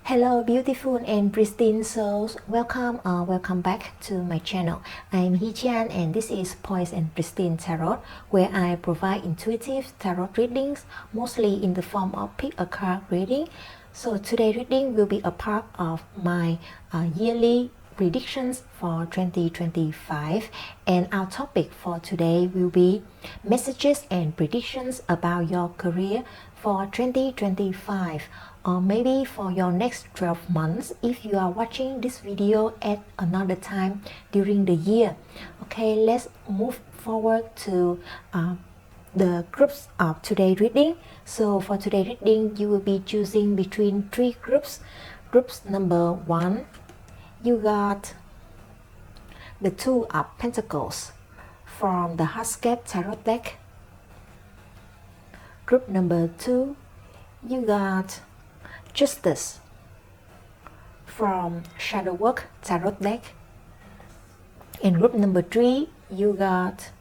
Hello beautiful and pristine souls, welcome back to my channel. I'm Hychan and this is Poise and Pristine Tarot, where I provide intuitive tarot readings, mostly in the form of pick a card reading. So today's reading will be a part of my yearly predictions for 2025, and our topic for today will be messages and predictions about your career for 2025, or maybe for your next 12 months if you are watching this video at another time during the year. Okay, let's move forward to the groups of today's reading. So for today's reading, you will be choosing between three groups. Groups number 1, you got the Two of Pentacles from the Heartscape tarot deck. Group number 2, you got Justice from Shadow Work tarot deck. In group number 3, you got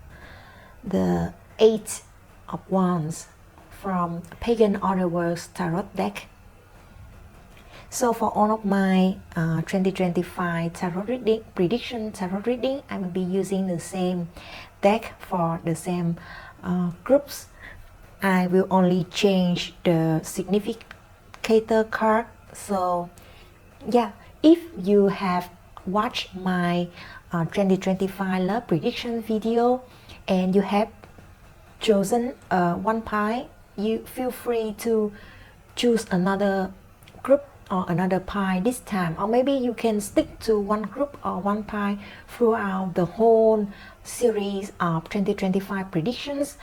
the Eight of Wands from Pagan Otherworlds tarot deck. So for all of my 2025 tarot reading, prediction tarot reading, I will be using the same deck for the same groups. I will only change the significator card. So yeah, if you have watched my 2025 love prediction video and you have chosen one pie, you feel free to choose another group or another pie this time, or maybe you can stick to one group or one pie throughout the whole series of 2025 predictions.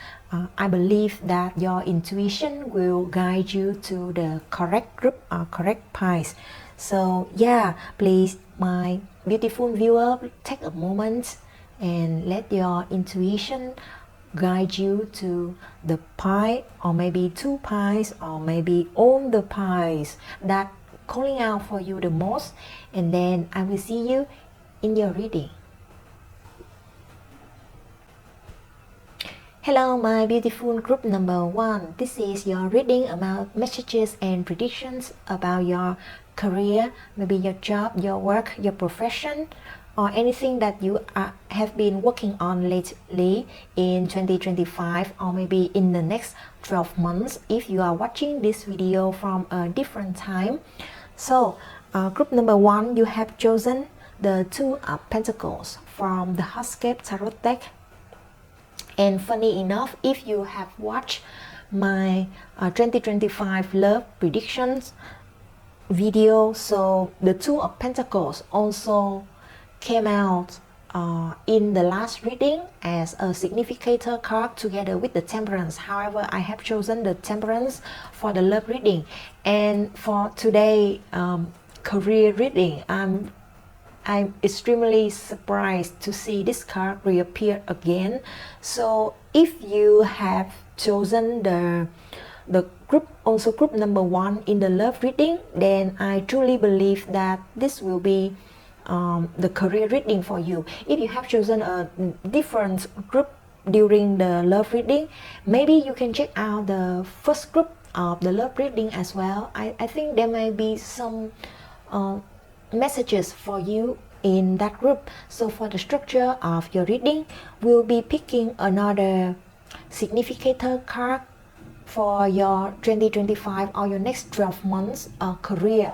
I believe that your intuition will guide you to the correct group or correct pies. So yeah, please, my beautiful viewer, take a moment and let your intuition guide you to the pie, or maybe two pies, or maybe all the pies that calling out for you the most, and then I will see you in your reading. Hello my beautiful group number 1, this is your reading about messages and predictions about your career, maybe your job, your work, your profession, or anything that you have been working on lately in 2025, or maybe in the next 12 months if you are watching this video from a different time. So group number 1, you have chosen the Two of Pentacles from the Heartscape tarot deck. And funny enough, if you have watched my 2025 love predictions video, so the Two of Pentacles also came out in the last reading as a significator card together with the Temperance. However, I have chosen the Temperance for the love reading. And for today career reading, I'm extremely surprised to see this card reappear again. So if you have chosen the group, also group number 1 in the love reading, then I truly believe that this will be the career reading for you. If you have chosen a different group during the love reading, maybe you can check out the first group of the love reading as well. I think there may be some messages for you in that group. So for the structure of your reading, we'll be picking another significator card for your 2025 or your next 12 months career.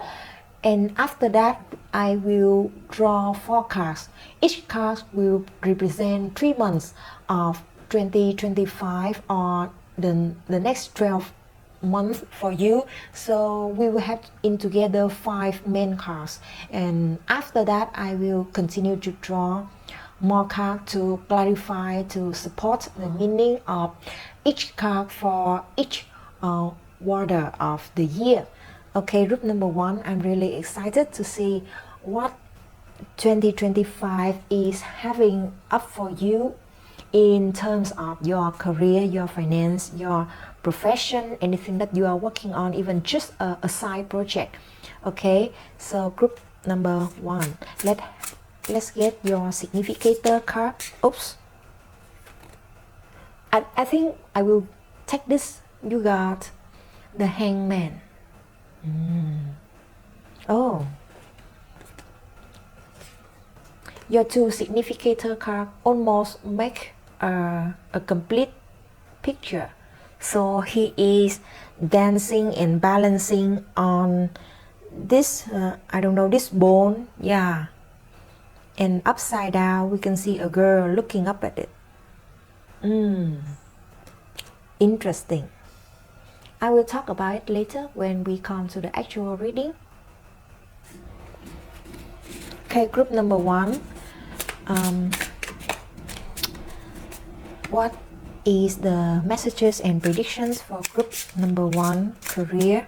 And after that, I will draw 4 cards. Each card will represent 3 months of 2025 or the next 12 months for you. So we will have in together 5 main cards. And after that, I will continue to draw more cards to clarify, to support the meaning of each card for each quarter of the year. Okay, group number 1, I'm really excited to see what 2025 is having up for you in terms of your career, your finance, your profession, anything that you are working on, even just a side project. Okay, so group number 1, let's get your significator card. Oops, I think I will take this. You got the Hangman. your two significator card almost make a complete picture. So he is dancing and balancing on this I don't know, this bone, yeah, and upside down we can see a girl looking up at it. Interesting. I will talk about it later when we come to the actual reading. Okay, group number 1. What is the messages and predictions for group number 1, career,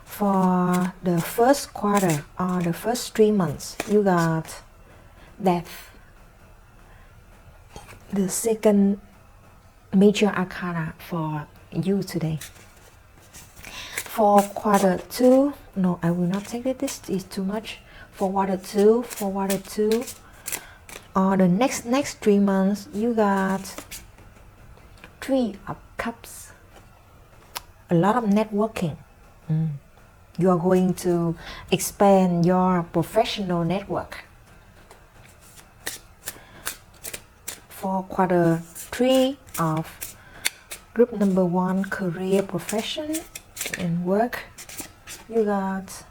for the first quarter or the first 3 months? You got Death, the second major arcana for you today. For quarter 2, no, I will not take it, this is too much. For quarter 2, or the next 3 months, you got 3 of Cups. A lot of networking. You are going to expand your professional network. For quarter 3 of group number 1, career, profession, and work, you got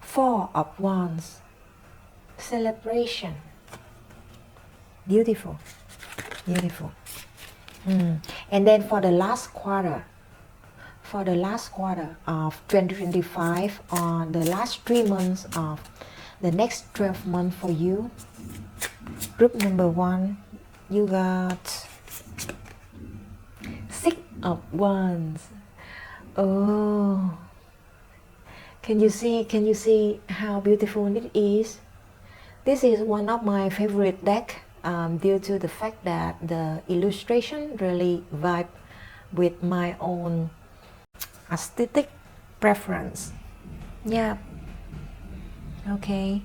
4 of Wands, celebration. Beautiful, beautiful. And then for the last quarter, of 2025, or the last 3 months of the next 12 months for you, group number 1, you got 6 of Wands. Oh, can you see how beautiful it is? This is one of my favorite deck, due to the fact that the illustration really vibe with my own aesthetic preference. Yeah. Okay.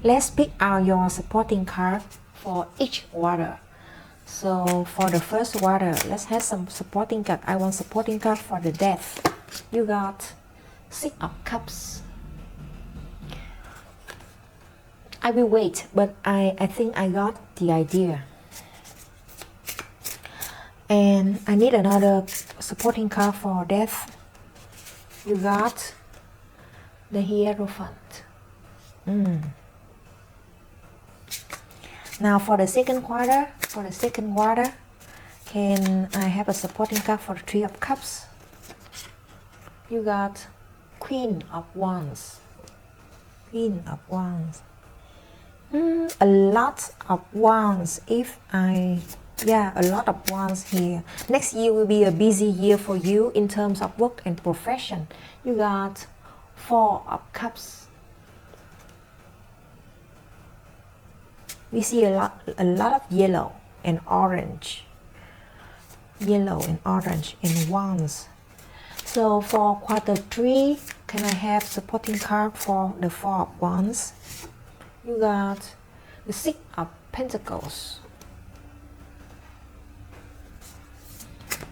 Let's pick out your supporting card for each water. So for the first water, let's have some supporting card. I want supporting card for the Death. You got 6 of Cups. I will wait, but I think I got the idea. And I need another supporting card for Death. You got the Hierophant. Now for the second quarter, can I have a supporting card for the 3 of Cups? You got Queen of Wands. Queen of Wands. A lot of Wands. A lot of Wands here. Next year will be a busy year for you in terms of work and profession. You got 4 of Cups. We see a lot of yellow and orange. Yellow and orange in Wands. So for quarter 3, can I have supporting card for the 4 of Wands? You got the 6 of Pentacles.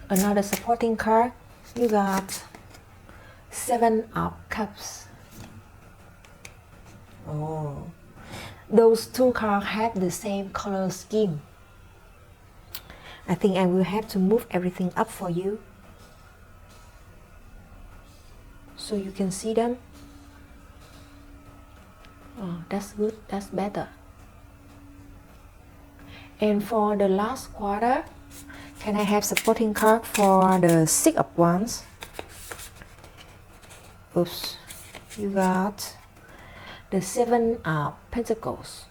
Another supporting card, you got 7 of Cups. Oh, those 2 cards have the same color scheme. I think I will have to move everything up for you so you can see them. Oh, that's good, that's better. And for the last quarter, can I have supporting card for the 6 of Wands? Oops, you got the 7 of Pentacles.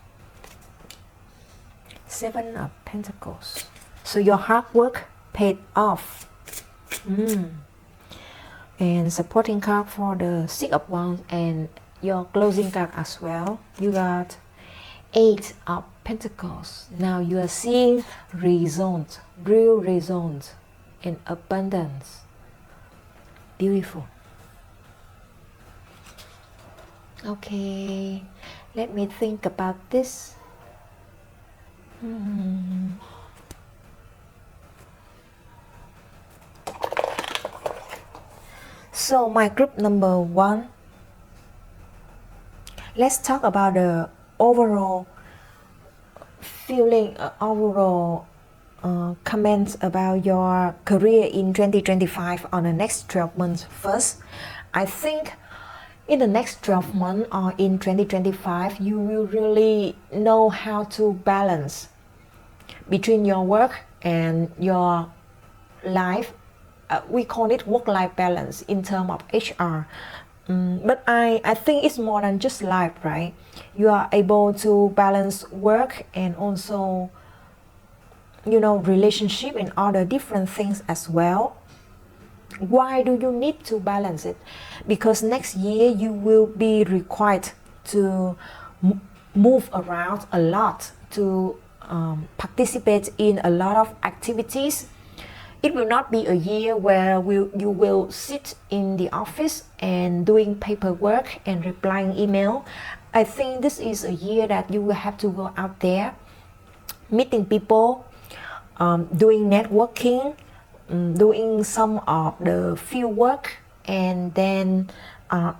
7 of Pentacles. So your hard work paid off. And supporting card for the 6 of Wands and your closing card as well. You got 8 of Pentacles. Now you are seeing results, real results in abundance. Beautiful. Okay, let me think about this. So my group number 1, let's talk about the overall feeling, overall comments about your career in 2025 on the next 12 months first. I think in the next 12 months or in 2025, you will really know how to balance between your work and your life. We call it work-life balance in terms of HR. But I think it's more than just life, right? You are able to balance work and also, relationship and other different things as well. Why do you need to balance it? Because next year you will be required to move around a lot, to participate in a lot of activities. It will not be a year where you will sit in the office and doing paperwork and replying email. I think this is a year that you will have to go out there, meeting people, doing networking, doing some of the field work, and then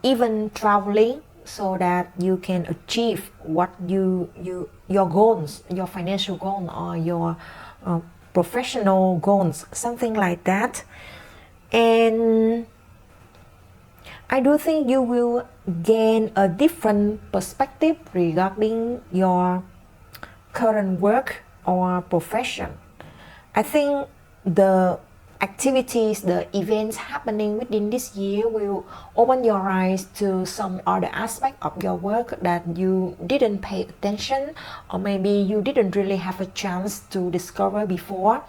even traveling, so that you can achieve what your goals, your financial goal, or your professional goals, something like that. And I do think you will gain a different perspective regarding your current work or profession. I think the activities, the events happening within this year will open your eyes to some other aspect of your work that you didn't pay attention, or maybe you didn't really have a chance to discover before,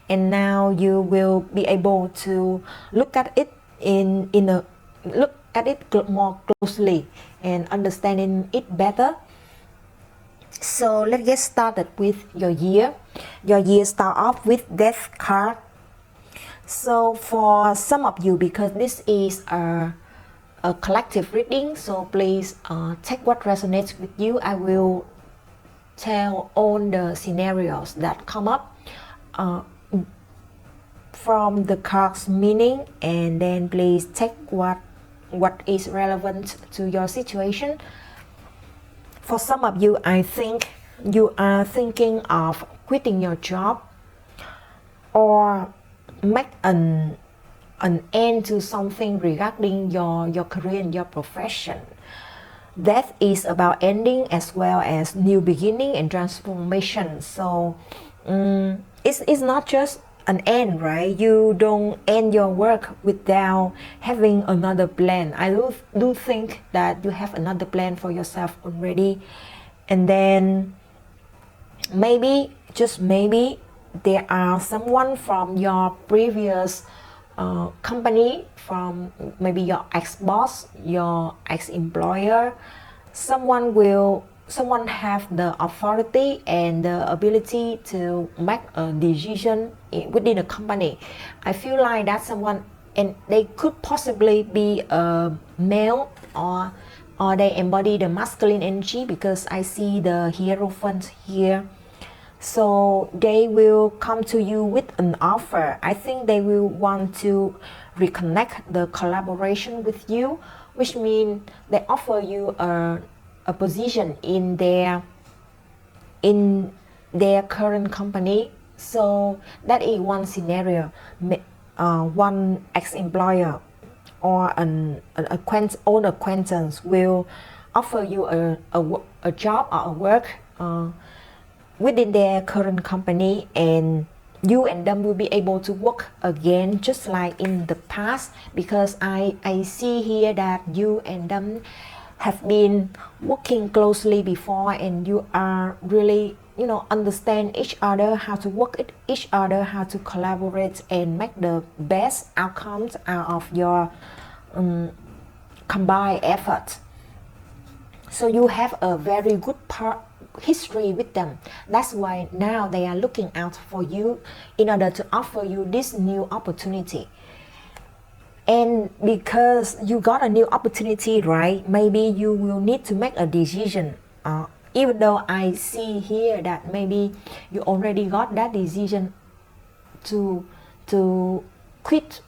and now you will be able to look at it more closely and understanding it better. So let's get started with your year. Your year start off with Death card. So for some of you, because this is a collective reading, so please take what resonates with you. I will tell all the scenarios that come up from the card's meaning, and then please take what is relevant to your situation. For some of you, I think you are thinking of quitting your job or make an end to something regarding your career and your profession. Death is about ending as well as new beginning and transformation. So it's not just an end, right? You don't end your work without having another plan. I do think that you have another plan for yourself already, and then maybe, just maybe, there are someone from your previous company, from maybe your ex-boss, your ex-employer. Someone have the authority and the ability to make a decision within a company. I feel like that's someone, and they could possibly be a male, or they embody the masculine energy, because I see the Hierophant here. So they will come to you with an offer. I think they will want to reconnect the collaboration with you, which means they offer you a position in their current company. So that is one scenario. One ex-employer or an old acquaintance will offer you a job or a work within their current company, and you and them will be able to work again just like in the past, because I see here that you and them have been working closely before, and you are really understand each other, how to work with each other, how to collaborate and make the best outcomes out of your combined effort. So you have a very good history with them. That's why now they are looking out for you in order to offer you this new opportunity. And because you got a new opportunity, right, maybe you will need to make a decision. Even though I see here that maybe you already got that decision to quit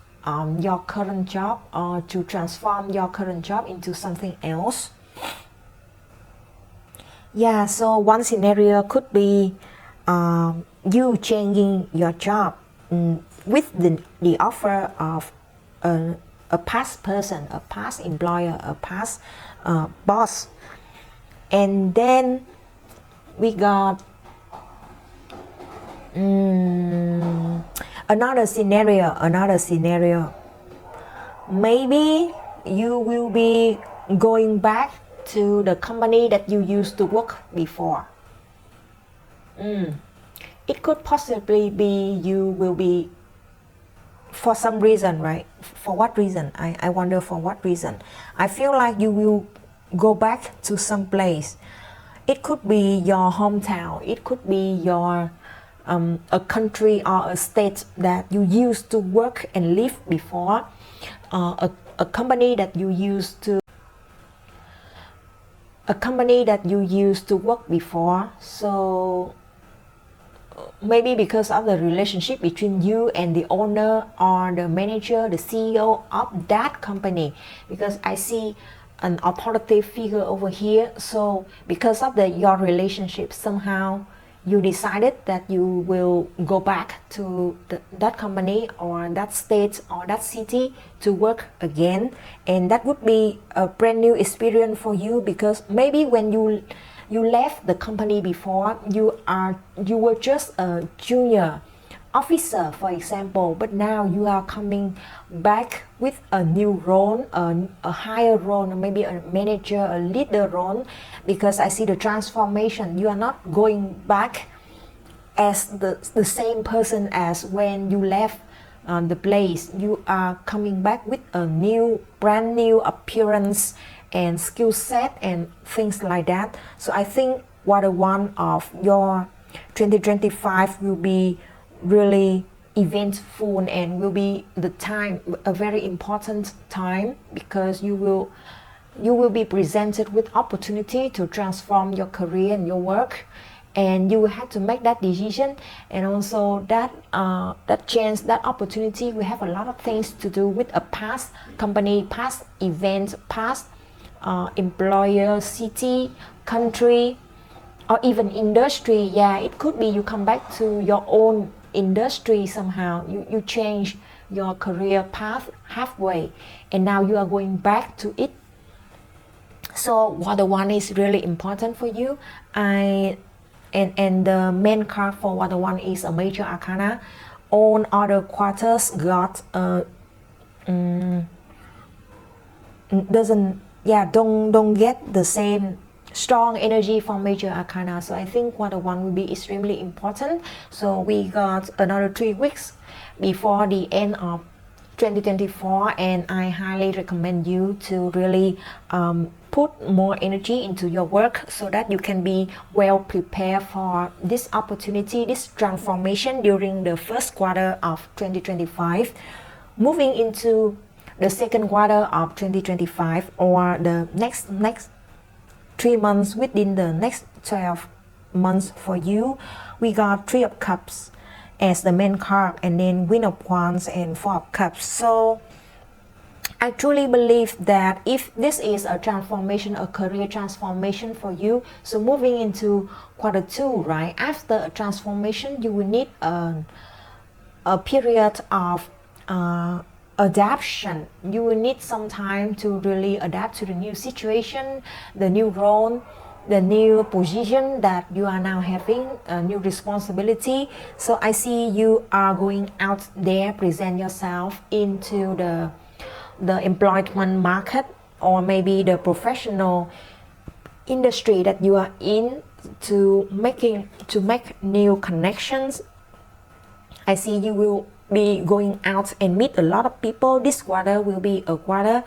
your current job, or to transform your current job into something else. Yeah, so one scenario could be you changing your job with the offer of a past person, a past employer, a past boss. And then we got another scenario. Maybe you will be going back to the company that you used to work before. It could possibly be you will be, for some reason, right? For what reason? I wonder for what reason. I feel like you will go back to some place. It could be your hometown. It could be your a country or a state that you used to work and live before. A company that you used to work before. So maybe because of the relationship between you and the owner or the manager, the CEO of that company, because I see an authoritative figure over here. So because of your relationship, somehow you decided that you will go back to that company or that state or that city to work again, and that would be a brand new experience for you, because maybe when you left the company before, you were just a junior officer, for example, but now you are coming back with a new role, a higher role, maybe a manager, a leader role, because I see the transformation. You are not going back as the same person as when you left the place. You are coming back with a brand new appearance and skill set and things like that. So I think quarter one of your 2025 will be really eventful and will be the time, a very important time, because you will be presented with opportunity to transform your career and your work, and you will have to make that decision. And also that chance, that opportunity will have a lot of things to do with a past company, past events, past employer, city, country, or even industry. Yeah, it could be you come back to your own industry somehow. You change your career path halfway and now you are going back to it. So quarter one is really important for you. And the main card for quarter one is a major arcana. All other quarters got don't get the same strong energy from major arcana. So I think quarter one will be extremely important. So we got another 3 weeks before the end of 2024, and I highly recommend you to really put more energy into your work so that you can be well prepared for this opportunity, this transformation during the first quarter of 2025. Moving into the second quarter of 2025, or the next 3 months within the next 12 months for you, we got 3 of Cups as the main card, and then Queen of Wands and 4 of Cups. So I truly believe that if this is a transformation, a career transformation for you, so moving into quarter 2, right, after a transformation, you will need a period of adaptation. You will need some time to really adapt to the new situation, the new role, the new position that you are now having, a new responsibility. So I see you are going out there, present yourself into the employment market, or maybe the professional industry that you are in, to make new connections. I see you will be going out and meet a lot of people. This quarter will be a quarter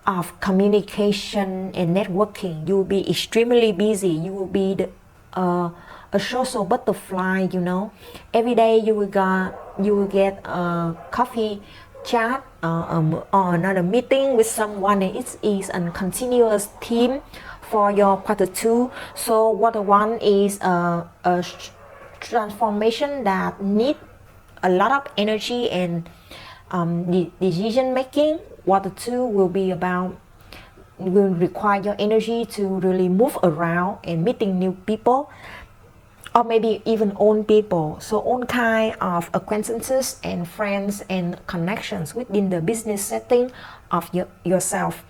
of communication and networking. You will be extremely busy. You will be a social butterfly, you know. Every day you will get a coffee chat or another meeting with someone, and it is a continuous theme for your quarter 2. So quarter 1 is a transformation that need a lot of energy and decision making. Quarter 2 will be about will require your energy to really move around and meeting new people, or maybe even own people. So all kind of acquaintances and friends and connections within the business setting of yourself.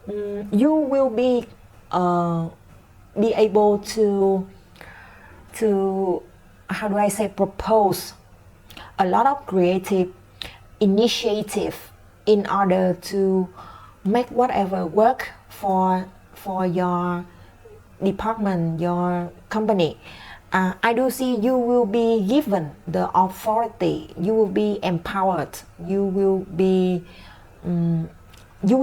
You will be able to how do I say, propose a lot of creative initiative in order to make whatever work for your department, your company. I do see you will be given the authority, you will be empowered, you will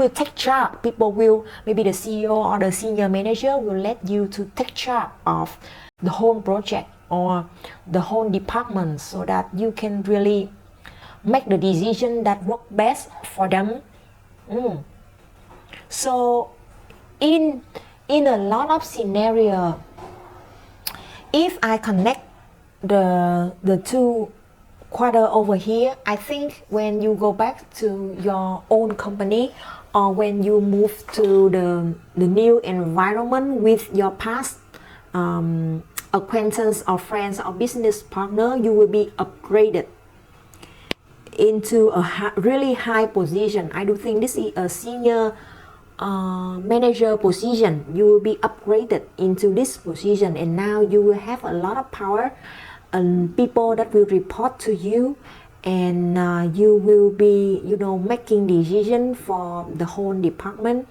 take charge. People will, maybe the CEO or the senior manager will let you to take charge of the whole project or the whole department, so that you can really make the decision that work best for them. So in a lot of scenario, if I connect the two quarter over here, I think when you go back to your own company, or when you move to the new environment with your past acquaintance or friends or business partner, you will be upgraded into a really high position. I do think this is a senior manager position. You will be upgraded into this position, and now you will have a lot of power and people that will report to you, and you will be, making decision for the whole department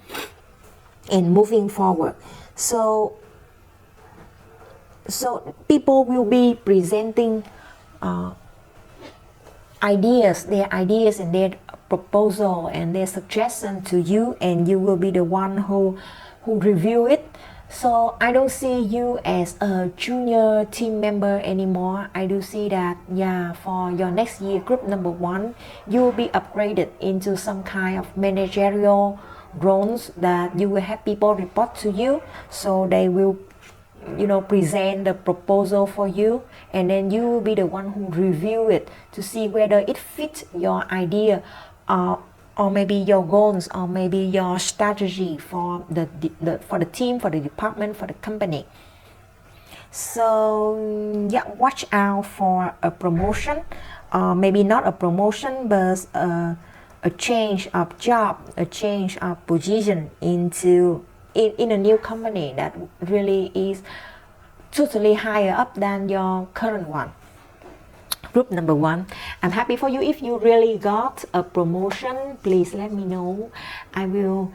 and moving forward. So people will be presenting their ideas and their proposal and their suggestion to you, and you will be the one who review it. So I don't see you as a junior team member anymore. I do see that, for your next year, group number 1, you will be upgraded into some kind of managerial roles, that you will have people report to you, so they will present the proposal for you, and then you will be the one who review it to see whether it fits your idea, or maybe your goals, or maybe your strategy for the team, for the department, for the company. So watch out for a promotion, maybe not a promotion, but a change of job, a change of position into in a new company that really is totally higher up than your current one. Group number 1, I'm happy for you. If you really got a promotion, please let me know. I will,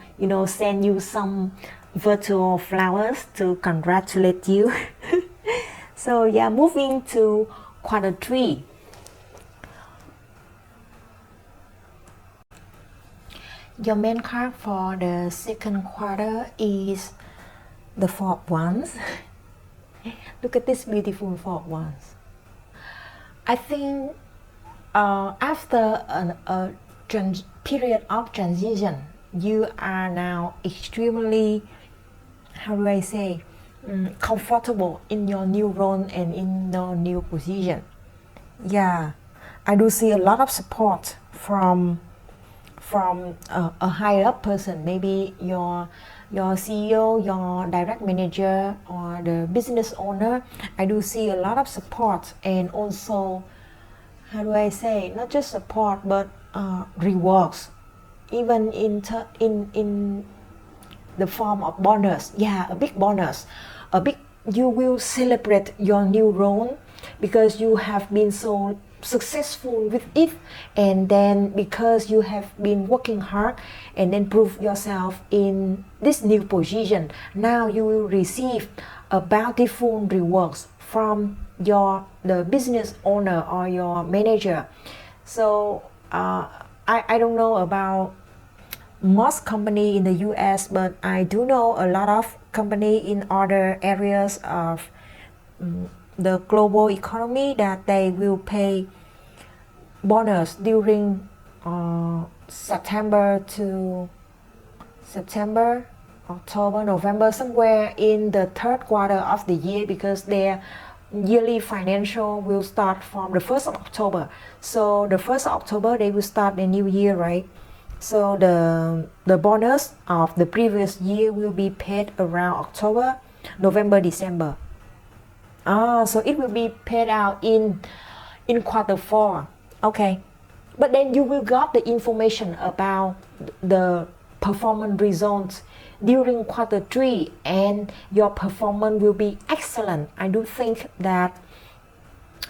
send you some virtual flowers to congratulate you. So moving to quarter 3. Your main card for the second quarter is the 4 of Wands. Look at this beautiful 4 of Wands. I think after a period of transition, you are now extremely, comfortable in your new role and in your new position. I do see a lot of support from a higher up person, maybe your CEO, your direct manager, or the business owner. I do see a lot of support, and also, not just support, but rewards, even in the form of bonus. A big bonus, you will celebrate your new role because you have been so successful with it, and then because you have been working hard and then prove yourself in this new position, now you will receive a bountiful rewards from the business owner or your manager. So I don't know about most company in the US, but I do know a lot of company in other areas of the global economy that they will pay bonus during September, October, November, somewhere in the 3rd quarter of the year, because their yearly financial will start from the 1st of October. So the 1st of October they will start the new year, right? So the bonus of the previous year will be paid around October, November, December. So it will be paid out in quarter 4. Okay, but then you will got the information about the performance results during quarter 3, and your performance will be excellent. I do think that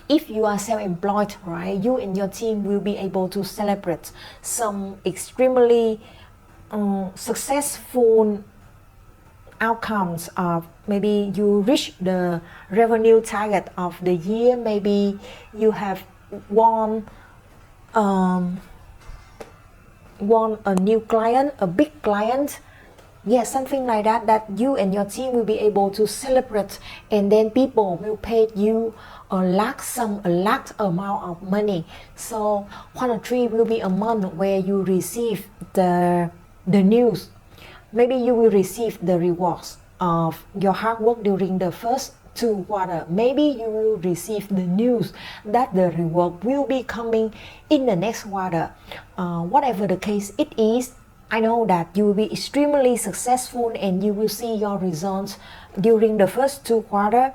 if you are self-employed, right, you and your team will be able to celebrate some extremely successful outcomes of maybe you reach the revenue target of the year, maybe you have won a new client, a big client, yes, something like that, that you and your team will be able to celebrate, and then people will pay you a large amount of money. So quarter 3 will be a month where you receive the news. Maybe you will receive the rewards of your hard work during the first 2 quarters. Maybe you will receive the news that the reward will be coming in the next quarter. Whatever the case it is, I know that you will be extremely successful and you will see your results during the first 2 quarters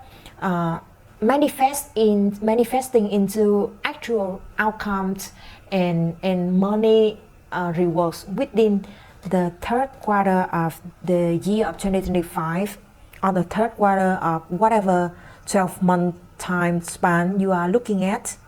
manifesting into actual outcomes and money rewards within the 3rd quarter of the year of 2025, or the 3rd quarter of whatever 12-month time span you are looking at.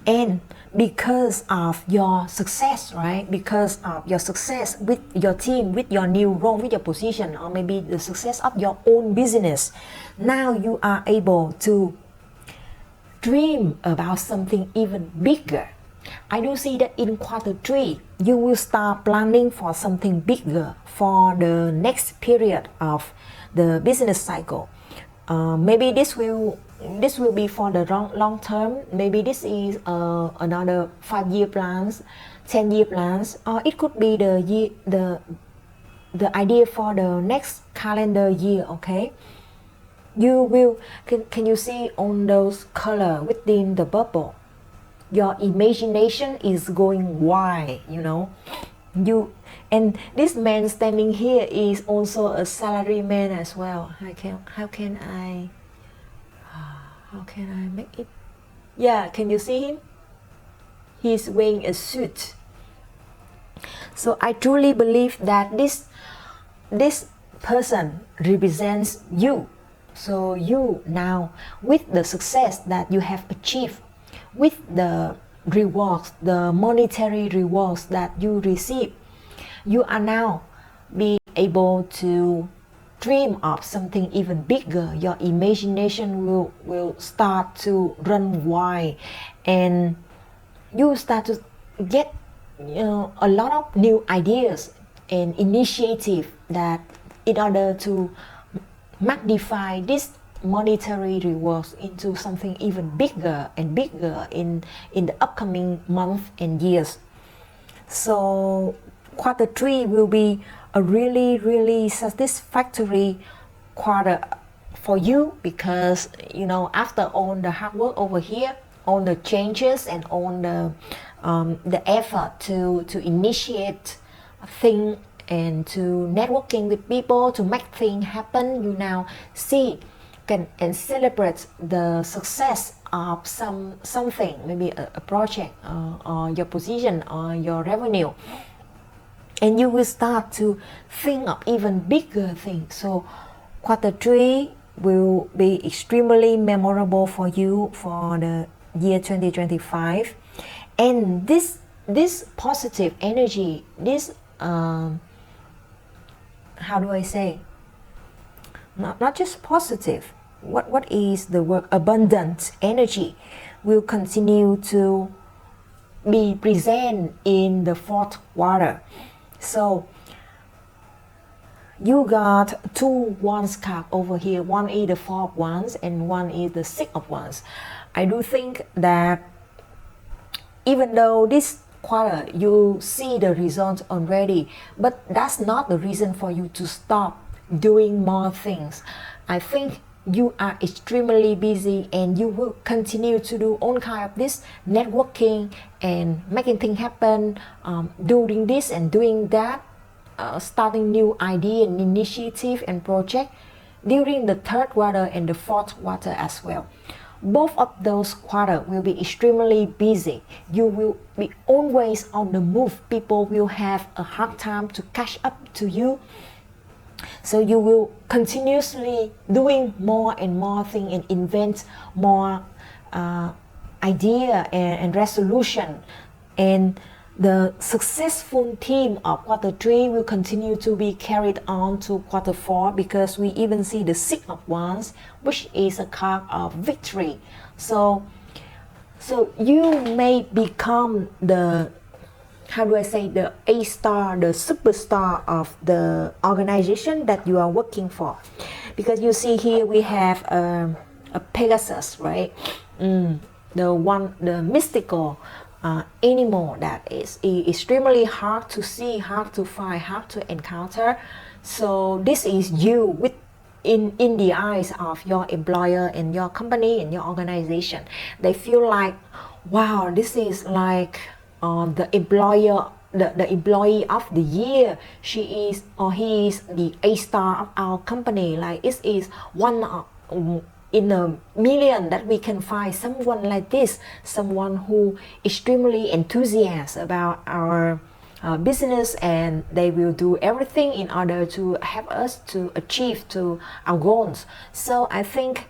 And because of your success, right? Because of your success with your team, with your new role, with your position, or maybe the success of your own business, now you are able to dream about something even bigger. I do see that in quarter 3, you will start planning for something bigger for the next period of the business cycle. Maybe this will be for the long term. Maybe this is another 5-year plans, 10-year plans, or it could be the idea for the next calendar year. Okay, you will can you see on those color within the bubble? Your imagination is going wide, you know. And this man standing here is also a salary man as well. How can I make it? Yeah, can you see him? He's wearing a suit. So I truly believe that this person represents you. So you now, with the success that you have achieved, with the rewards, the monetary rewards that you receive, you are now be able to dream of something even bigger. Your imagination will start to run wide, and you start to get a lot of new ideas and initiative that in order to magnify this monetary rewards into something even bigger and bigger in the upcoming months and years. So quarter 3 will be a really satisfactory quarter for you, because after all the hard work over here, all the changes and all the effort to initiate things and to networking with people to make things happen, you now see and celebrate the success of something, maybe a project or your position or your revenue, and you will start to think of even bigger things. So quarter 3 will be extremely memorable for you for the year 2025, and this positive energy, this how do I say, not just positive, what is the word, abundant energy will continue to be present in the 4th quarter. So you got 2 wands card over here. One is the 4 of wands and one is the 6 of wands. I do think that even though this quarter you see the results already, but that's not the reason for you to stop doing more things. I think you are extremely busy, and you will continue to do all kind of this networking and making things happen, doing this and doing that, starting new idea and initiative and project during the third quarter and the fourth quarter as well. Both of those quarters will be extremely busy. You will be always on the move. People will have a hard time to catch up to you. So you will continuously doing more and more things and invent more idea and resolution. And the successful theme of quarter 3 will continue to be carried on to quarter 4, because we even see the Six of Wands, which is a card of victory. So you may become the, how do I say, the A-star, the superstar of the organization that you are working for. Because you see here we have a Pegasus, right? The mystical animal that is extremely hard to see, hard to find, hard to encounter. So this is you with in the eyes of your employer and your company and your organization. They feel like, wow, this is like the employer, the employee of the year. She is or he is the A-star of our company. Like it is one in a million that we can find someone like this, someone who extremely enthusiastic about our business, and they will do everything in order to help us to achieve to our goals. So I think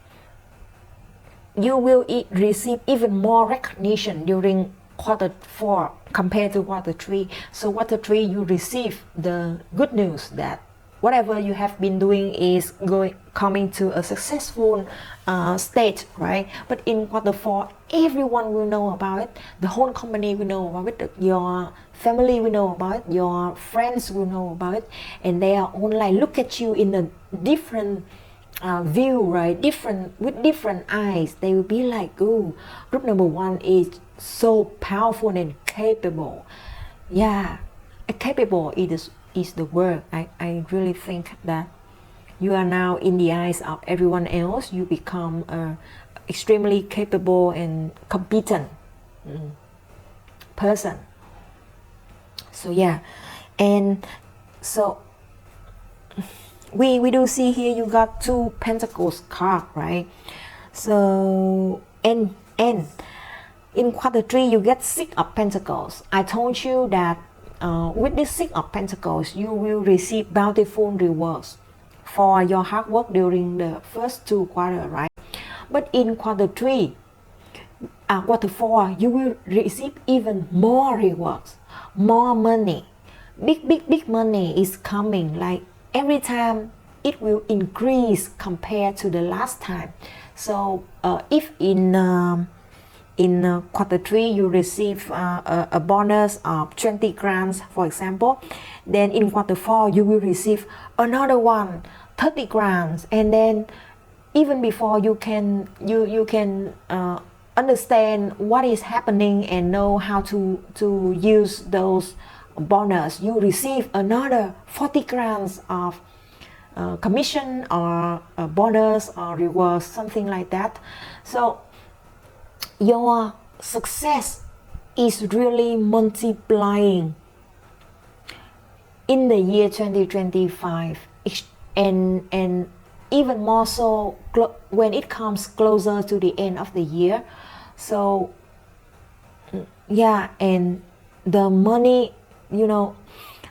you will receive even more recognition during quarter 4 compared to quarter 3. So quarter 3 you receive the good news that whatever you have been doing is coming to a successful state, right? But in quarter 4, everyone will know about it. The whole company will know about it. Your family will know about it. Your friends will know about it. And they are only look at you in a different view, right? With different eyes. They will be like, oh, group number 1 is so powerful and capable. Yeah, capable is the word. I really think that you are now in the eyes of everyone else. You become extremely capable and competent person. So yeah, and so we do see here you got 2 Pentacles card, right? So and in quarter 3 you get 6 of Pentacles. I told you that with this 6 of Pentacles, you will receive bountiful rewards for your hard work during the first 2 quarters, right? But in quarter 4, you will receive even more rewards, more money. Big money is coming. Like every time it will increase compared to the last time. So if in quarter 3 you receive a bonus of 20 grams, for example, then in quarter 4 you will receive another one, 30 grams, and then even before you can understand what is happening and know how to use those bonus, you receive another 40 grams of commission or bonus or reward, something like that. So your success is really multiplying in the year 2025, and even more so when it comes closer to the end of the year. So yeah, and the money, you know,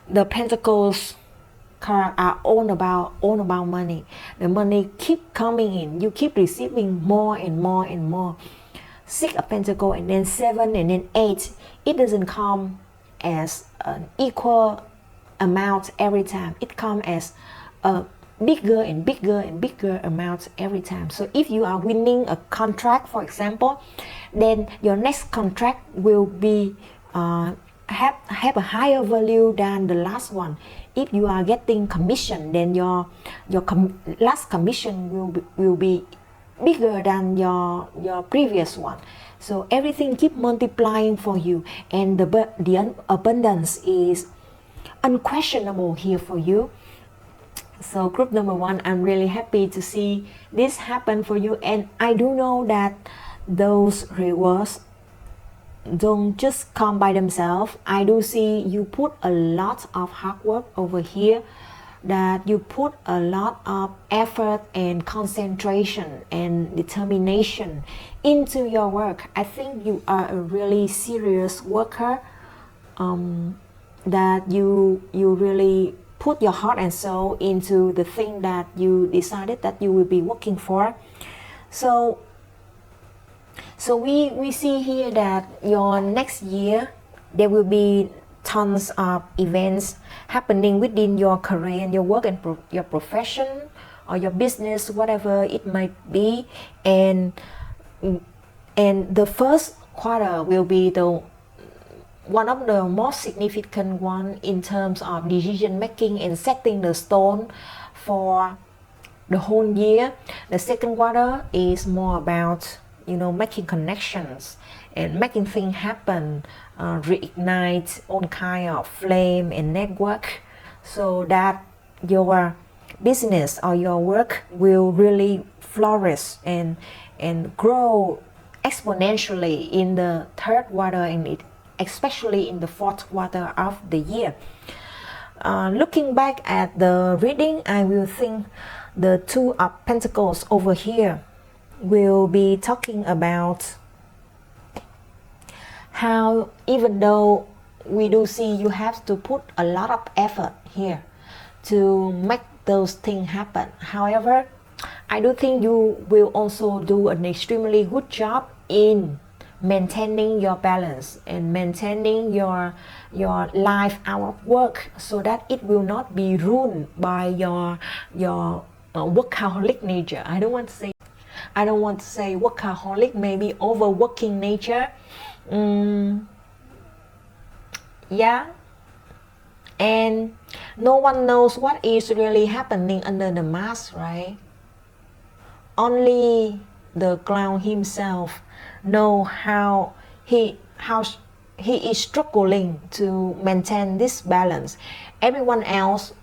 the Pentacles card are all about money. The money keep coming in. You keep receiving more and more and more. 6 of Pentacles and then 7 and then 8. It doesn't come as an equal amount every time. It comes as a bigger and bigger and bigger amount every time. So if you are winning a contract, for example, then your next contract will be have a higher value than the last one. If you are getting commission, then your last commission will be bigger than your previous one. So everything keep multiplying for you, and the abundance is unquestionable here for you. So group number 1, I'm really happy to see this happen for you, and I do know that those rewards don't just come by themselves. I do see you put a lot of hard work over here, that you put a lot of effort and concentration and determination into your work. I think you are a really serious worker, that you really put your heart and soul into the thing that you decided that you will be working for. So we see here that your next year there will be tons of events happening within your career and your work and your profession or your business, whatever it might be, and the first quarter will be the one of the most significant one in terms of decision making and setting the stone for the whole year. The second quarter is more about, you know, making connections and making things happen, reignite all kind of flame and network, so that your business or your work will really flourish and grow exponentially in the third quarter, and especially in the fourth quarter of the year. Looking back at the reading, I will think the Two of Pentacles over here will be talking about how, even though we do see you have to put a lot of effort here to make those things happen, however, I do think you will also do an extremely good job in maintaining your balance and maintaining your life out of work, so that it will not be ruined by your workaholic nature. I don't want to say workaholic, maybe overworking nature. Yeah, and no one knows what is really happening under the mask, right? Only the clown himself know how he is struggling to maintain this balance. Everyone else,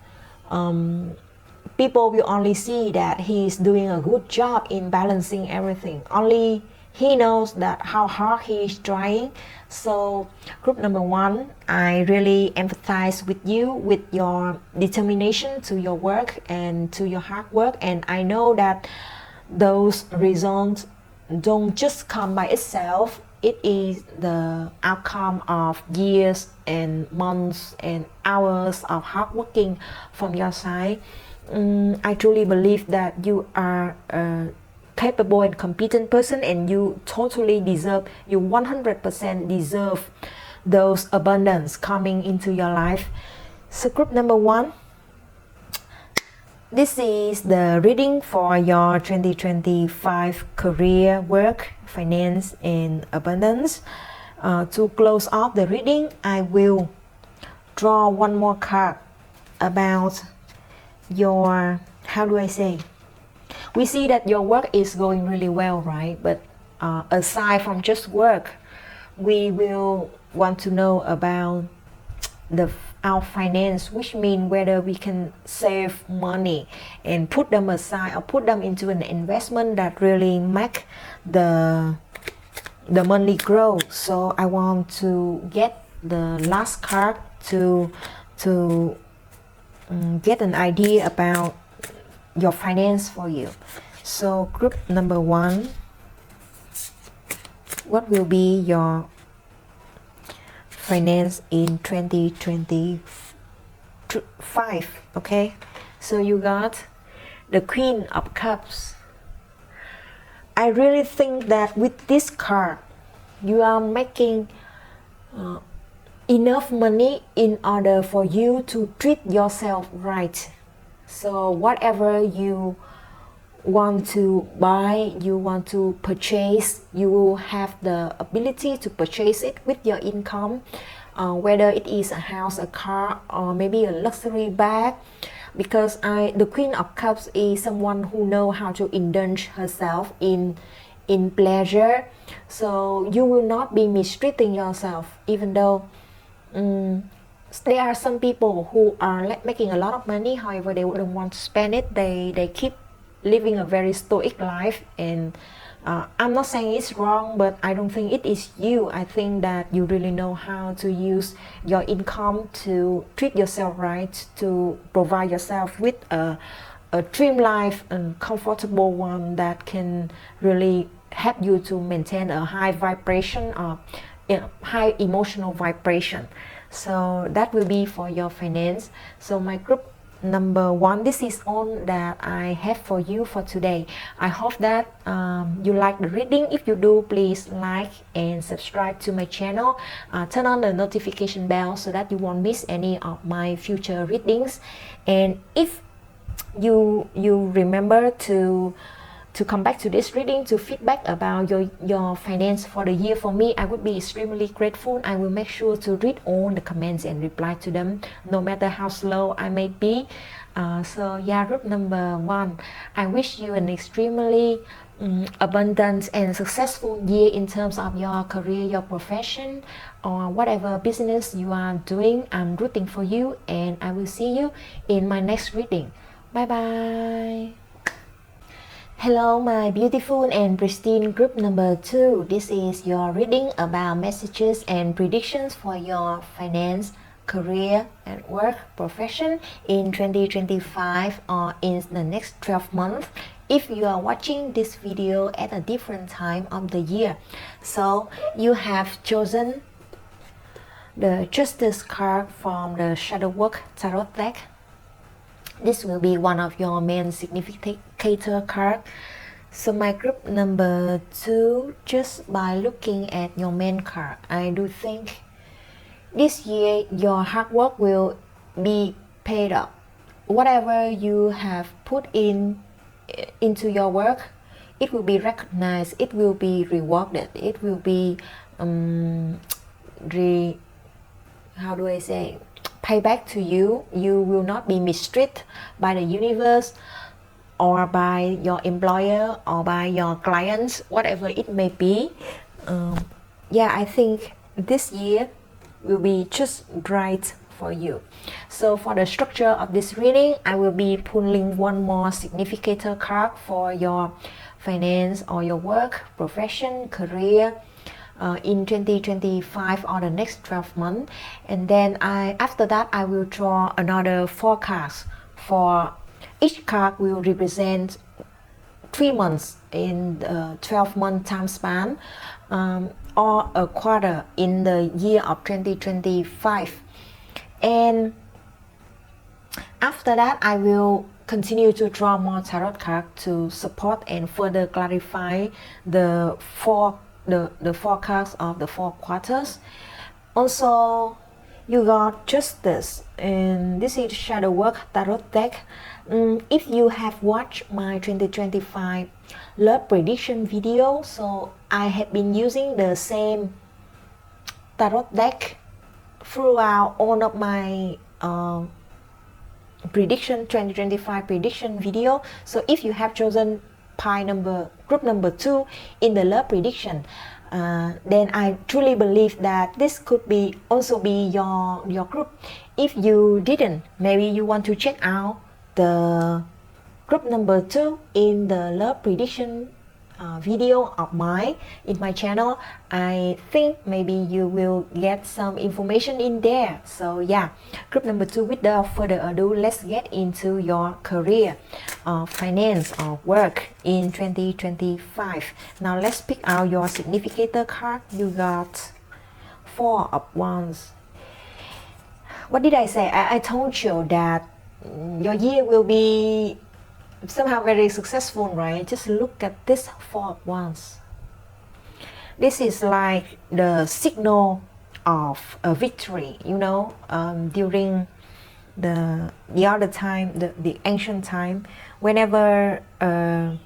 people will only see that he is doing a good job in balancing everything. Only he knows that how hard he is trying. So group number 1, I really empathize with you, with your determination to your work and to your hard work, and I know that those results don't just come by itself. It is the outcome of years and months and hours of hard working from your side. I truly believe that you are a capable and competent person, and you totally deserve, you 100% deserve those abundance coming into your life. So group number 1, this is the reading for your 2025 career, work, finance, and abundance. To close off the reading, I will draw one more card about your, how do I say? We see that your work is going really well, right? But aside from just work, we will want to know about our finance, which means whether we can save money and put them aside or put them into an investment that really make the money grow. So I want to get the last card to get an idea about your finance for you. So group number 1, what will be your finance in 2025? Okay, so you got the Queen of Cups. I really think that with this card you are making enough money in order for you to treat yourself right. So whatever you want to buy, you want to purchase, you will have the ability to purchase it with your income, whether it is a house, a car, or maybe a luxury bag. Because the Queen of Cups is someone who knows how to indulge herself in pleasure. So you will not be mistreating yourself, even though there are some people who are making a lot of money, however they wouldn't want to spend it. They keep living a very stoic life, and I'm not saying it's wrong, but I don't think it is you. I think that you really know how to use your income to treat yourself right, to provide yourself with a dream life, and comfortable one that can really help you to maintain a high vibration or high emotional vibration. So that will be for your finance. So my group number 1, this is all that I have for you for today. I hope that you like the reading. If you do, please like and subscribe to my channel. Turn on the notification bell so that you won't miss any of my future readings. And if you remember to come back to this reading to feedback about your finance for the year for me, I would be extremely grateful. I will make sure to read all the comments and reply to them, no matter how slow I may be. So yeah, group number 1, I wish you an extremely abundant and successful year in terms of your career, your profession, or whatever business you are doing. I'm rooting for you, and I will see you in my next reading. Bye bye. Hello, my beautiful and pristine group number 2. This is your reading about messages and predictions for your finance, career, and work profession in 2025 or in the next 12 months. If you are watching this video at a different time of the year, so you have chosen the Justice card from the Shadow Work Tarot deck. This will be one of your main significator card. So my group number 2, just by looking at your main card, I do think this year your hard work will be paid up. Whatever you have put into your work, it will be recognized, it will be rewarded, it will be pay back to you. You will not be mistreated by the universe or by your employer or by your clients, whatever it may be. Yeah, I think this year will be just right for you. So for the structure of this reading, I will be pulling one more significator card for your finance or your work, profession, career, in 2025 or the next 12 months, and then after that I will draw another 4 cards. For each card will represent 3 months in the 12-month time span, or a quarter in the year of 2025. And after that I will continue to draw more tarot cards to support and further clarify the forecast of the 4 quarters. Also, you got Justice, and this is Shadow Work Tarot deck. If you have watched my 2025 love prediction video, so I have been using the same tarot deck throughout all of my prediction 2025 prediction video. So if you have chosen group number 2 in the love prediction, then I truly believe that this could also be your group. If you didn't, maybe you want to check out the group number 2 in the love prediction video of mine in my channel. I think maybe you will get some information in there. So yeah, group number 2, without further ado, let's get into your career, finance or work in 2025. Now let's pick out your significator card. You got 4 of Wands. What did I say? I told you that your year will be somehow very successful, right? Just look at this 4 of Wands. This is like the signal of a victory, you know, during the other time, the ancient time, whenever a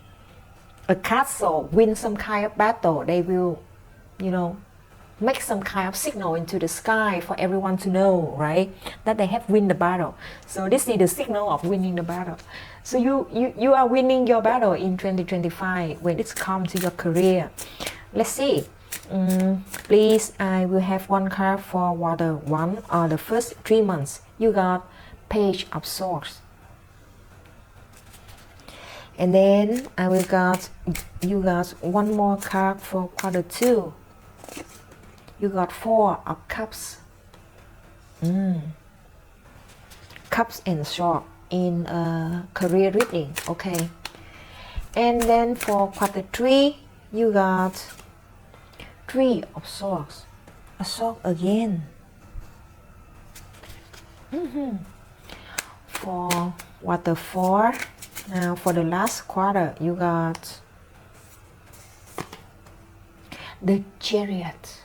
castle wins some kind of battle, they will, you know, make some kind of signal into the sky for everyone to know, right, that they have won the battle. So this is the signal of winning the battle. So you are winning your battle in 2025 when it's come to your career. Let's see. Please, I will have one card for water one or the first 3 months. You got Page of Swords. And then you got one more card for quarter 2. You got 4 of Cups. Cups and Swords in a career reading, okay. And then for quarter 3, you got 3 of Swords. A sword again. For quarter 4, now for the last quarter, you got the Chariot.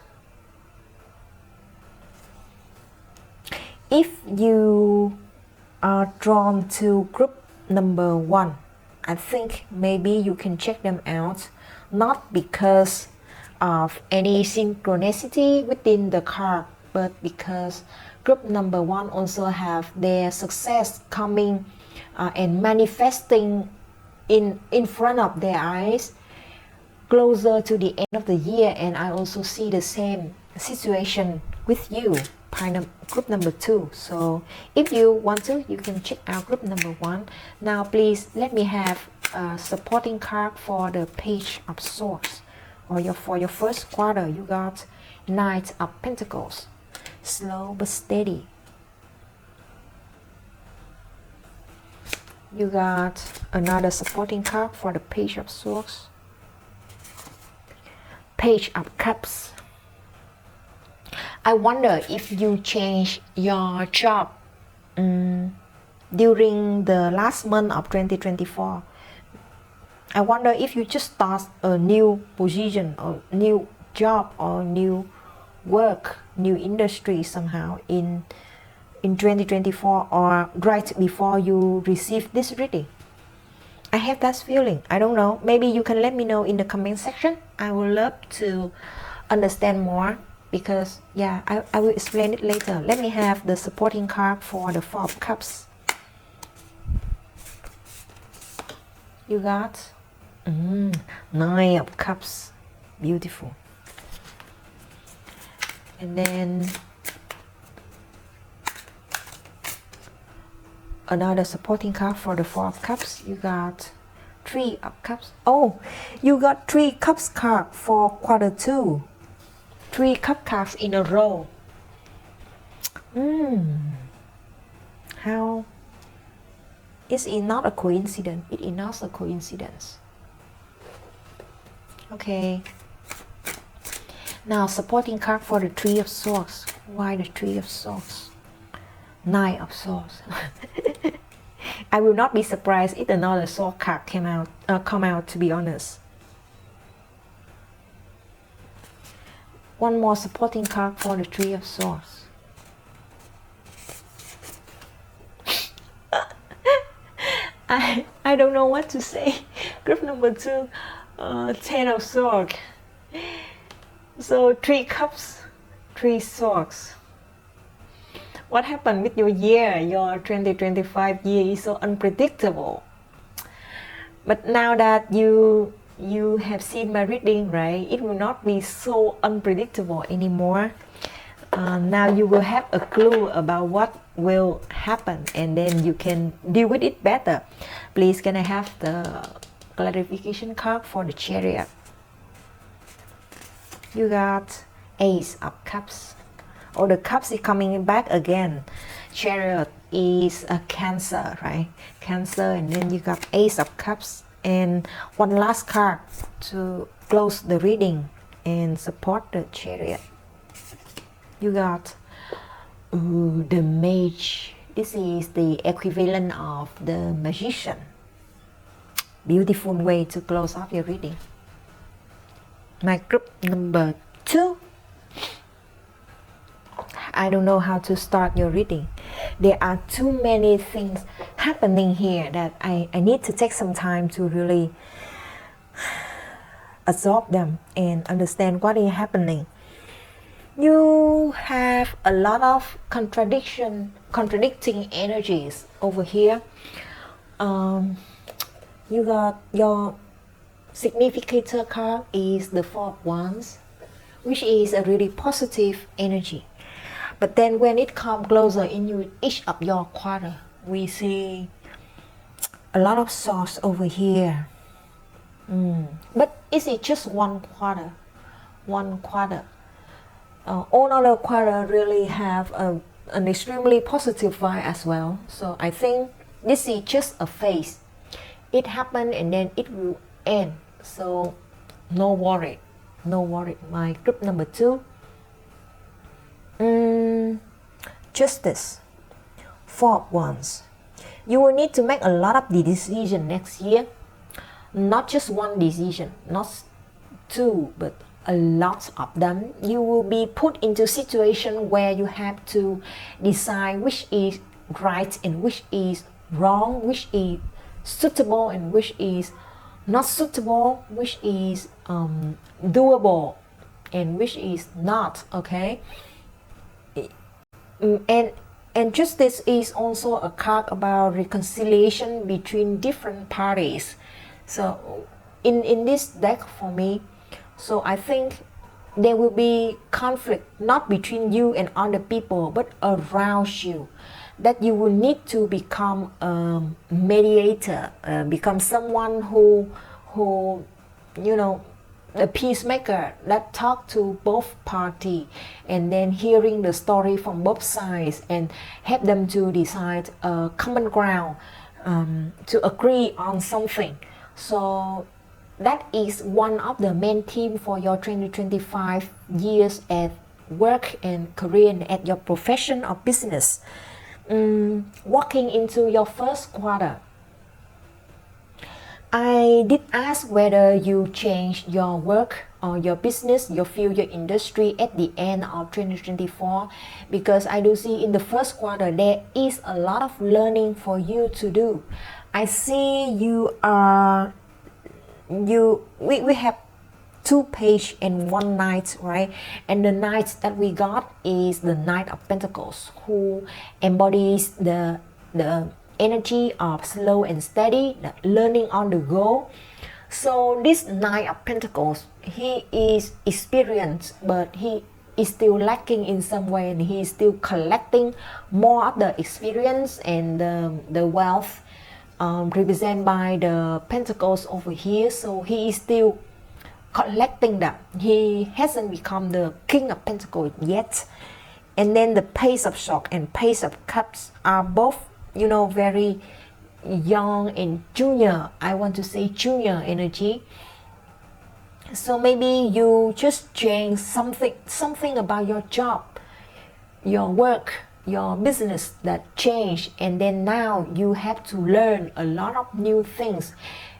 If you are drawn to group number 1, I think maybe you can check them out, not because of any synchronicity within the card, but because group number 1 also have their success coming and manifesting in front of their eyes closer to the end of the year. And I also see the same situation with you, group number 2. So if you want to, you can check out group number 1. Now please let me have a supporting card for the Page of Swords, or for your first quarter. You got Knight of Pentacles. Slow but steady. You got another supporting card for the Page of Swords. Page of Cups. I wonder if you change your job during the last month of 2024. I wonder if you just start a new position or new job or new work, new industry somehow in 2024, or right before you receive this reading. I have that feeling. I don't know. Maybe you can let me know in the comment section. I would love to understand more, because yeah, I will explain it later. Let me have the supporting card for the 4 of Cups. You got 9 of Cups. Beautiful. And then another supporting card for the 4 of Cups. You got 3 of Cups. Oh, you got 3 Cups card for quarter 2. 3 cup cards in a row. How? Is it not a coincidence? It is not a coincidence. Okay. Now supporting card for the 3 of Swords. Why the 3 of Swords? 9 of Swords. I will not be surprised if another sword card come out, to be honest. One more supporting card for the 3 of Swords. I don't know what to say. Group number 2, 10 of Swords. So 3 cups, 3 swords. What happened with your year? Your 2025 year is so unpredictable. But now that you have seen my reading, right? It will not be so unpredictable anymore. Now you will have a clue about what will happen, and then you can deal with it better. Please, can I have the clarification card for the Chariot? You got Ace of Cups. Oh, the Cups is coming back again. Chariot is a Cancer, right? Cancer, and then you got Ace of Cups. And one last card to close the reading and support the Chariot. You got the Mage. This is the equivalent of the Magician. Beautiful way to close off your reading. My group number 2. I don't know how to start your reading. There are too many things happening here that I need to take some time to really absorb them and understand what is happening. You have a lot of contradicting energies over here. You got your significator card is the 4 of Wands. which is a really positive energy. But then when it comes closer in each of your quarter, we see a lot of swords over here. But is it just one quarter? One quarter. All other quarter really have an extremely positive vibe as well. So I think this is just a phase. It happened and then it will end. So no worry. No worry. My group number 2. Justice. 4 of Wands. You will need to make a lot of the decision next year. Not just one decision, not 2, but a lot of them. You will be put into a situation where you have to decide which is right and which is wrong, which is suitable and which is not suitable, which is doable and which is not. Okay. And justice is also a card about reconciliation between different parties. So in this deck for me, so I think there will be conflict not between you and other people, but around you, that you will need to become a mediator, become someone who you know, a peacemaker that talk to both parties and then hearing the story from both sides and help them to decide a common ground, to agree on something. So that is one of the main themes for your 2025 years at work and career and at your profession or business. Walking into your first quarter, I did ask whether you changed your work or your business, your field, your industry at the end of 2024, because I do see in the first quarter there is a lot of learning for you to do. I see we have 2 pages and 1 knight, right? And the knight that we got is the Knight of Pentacles, who embodies the energy of slow and steady, learning on the go. So this Knight of Pentacles, he is experienced, but he is still lacking in some way, and he is still collecting more of the experience and the wealth, represented by the Pentacles over here. So he is still collecting them. He hasn't become the King of Pentacles yet. And then the Page of Swords and Page of Cups are both, you know, very young and junior. I want to say junior energy. So maybe you just change something about your job, your work, your business that changed, and then now you have to learn a lot of new things.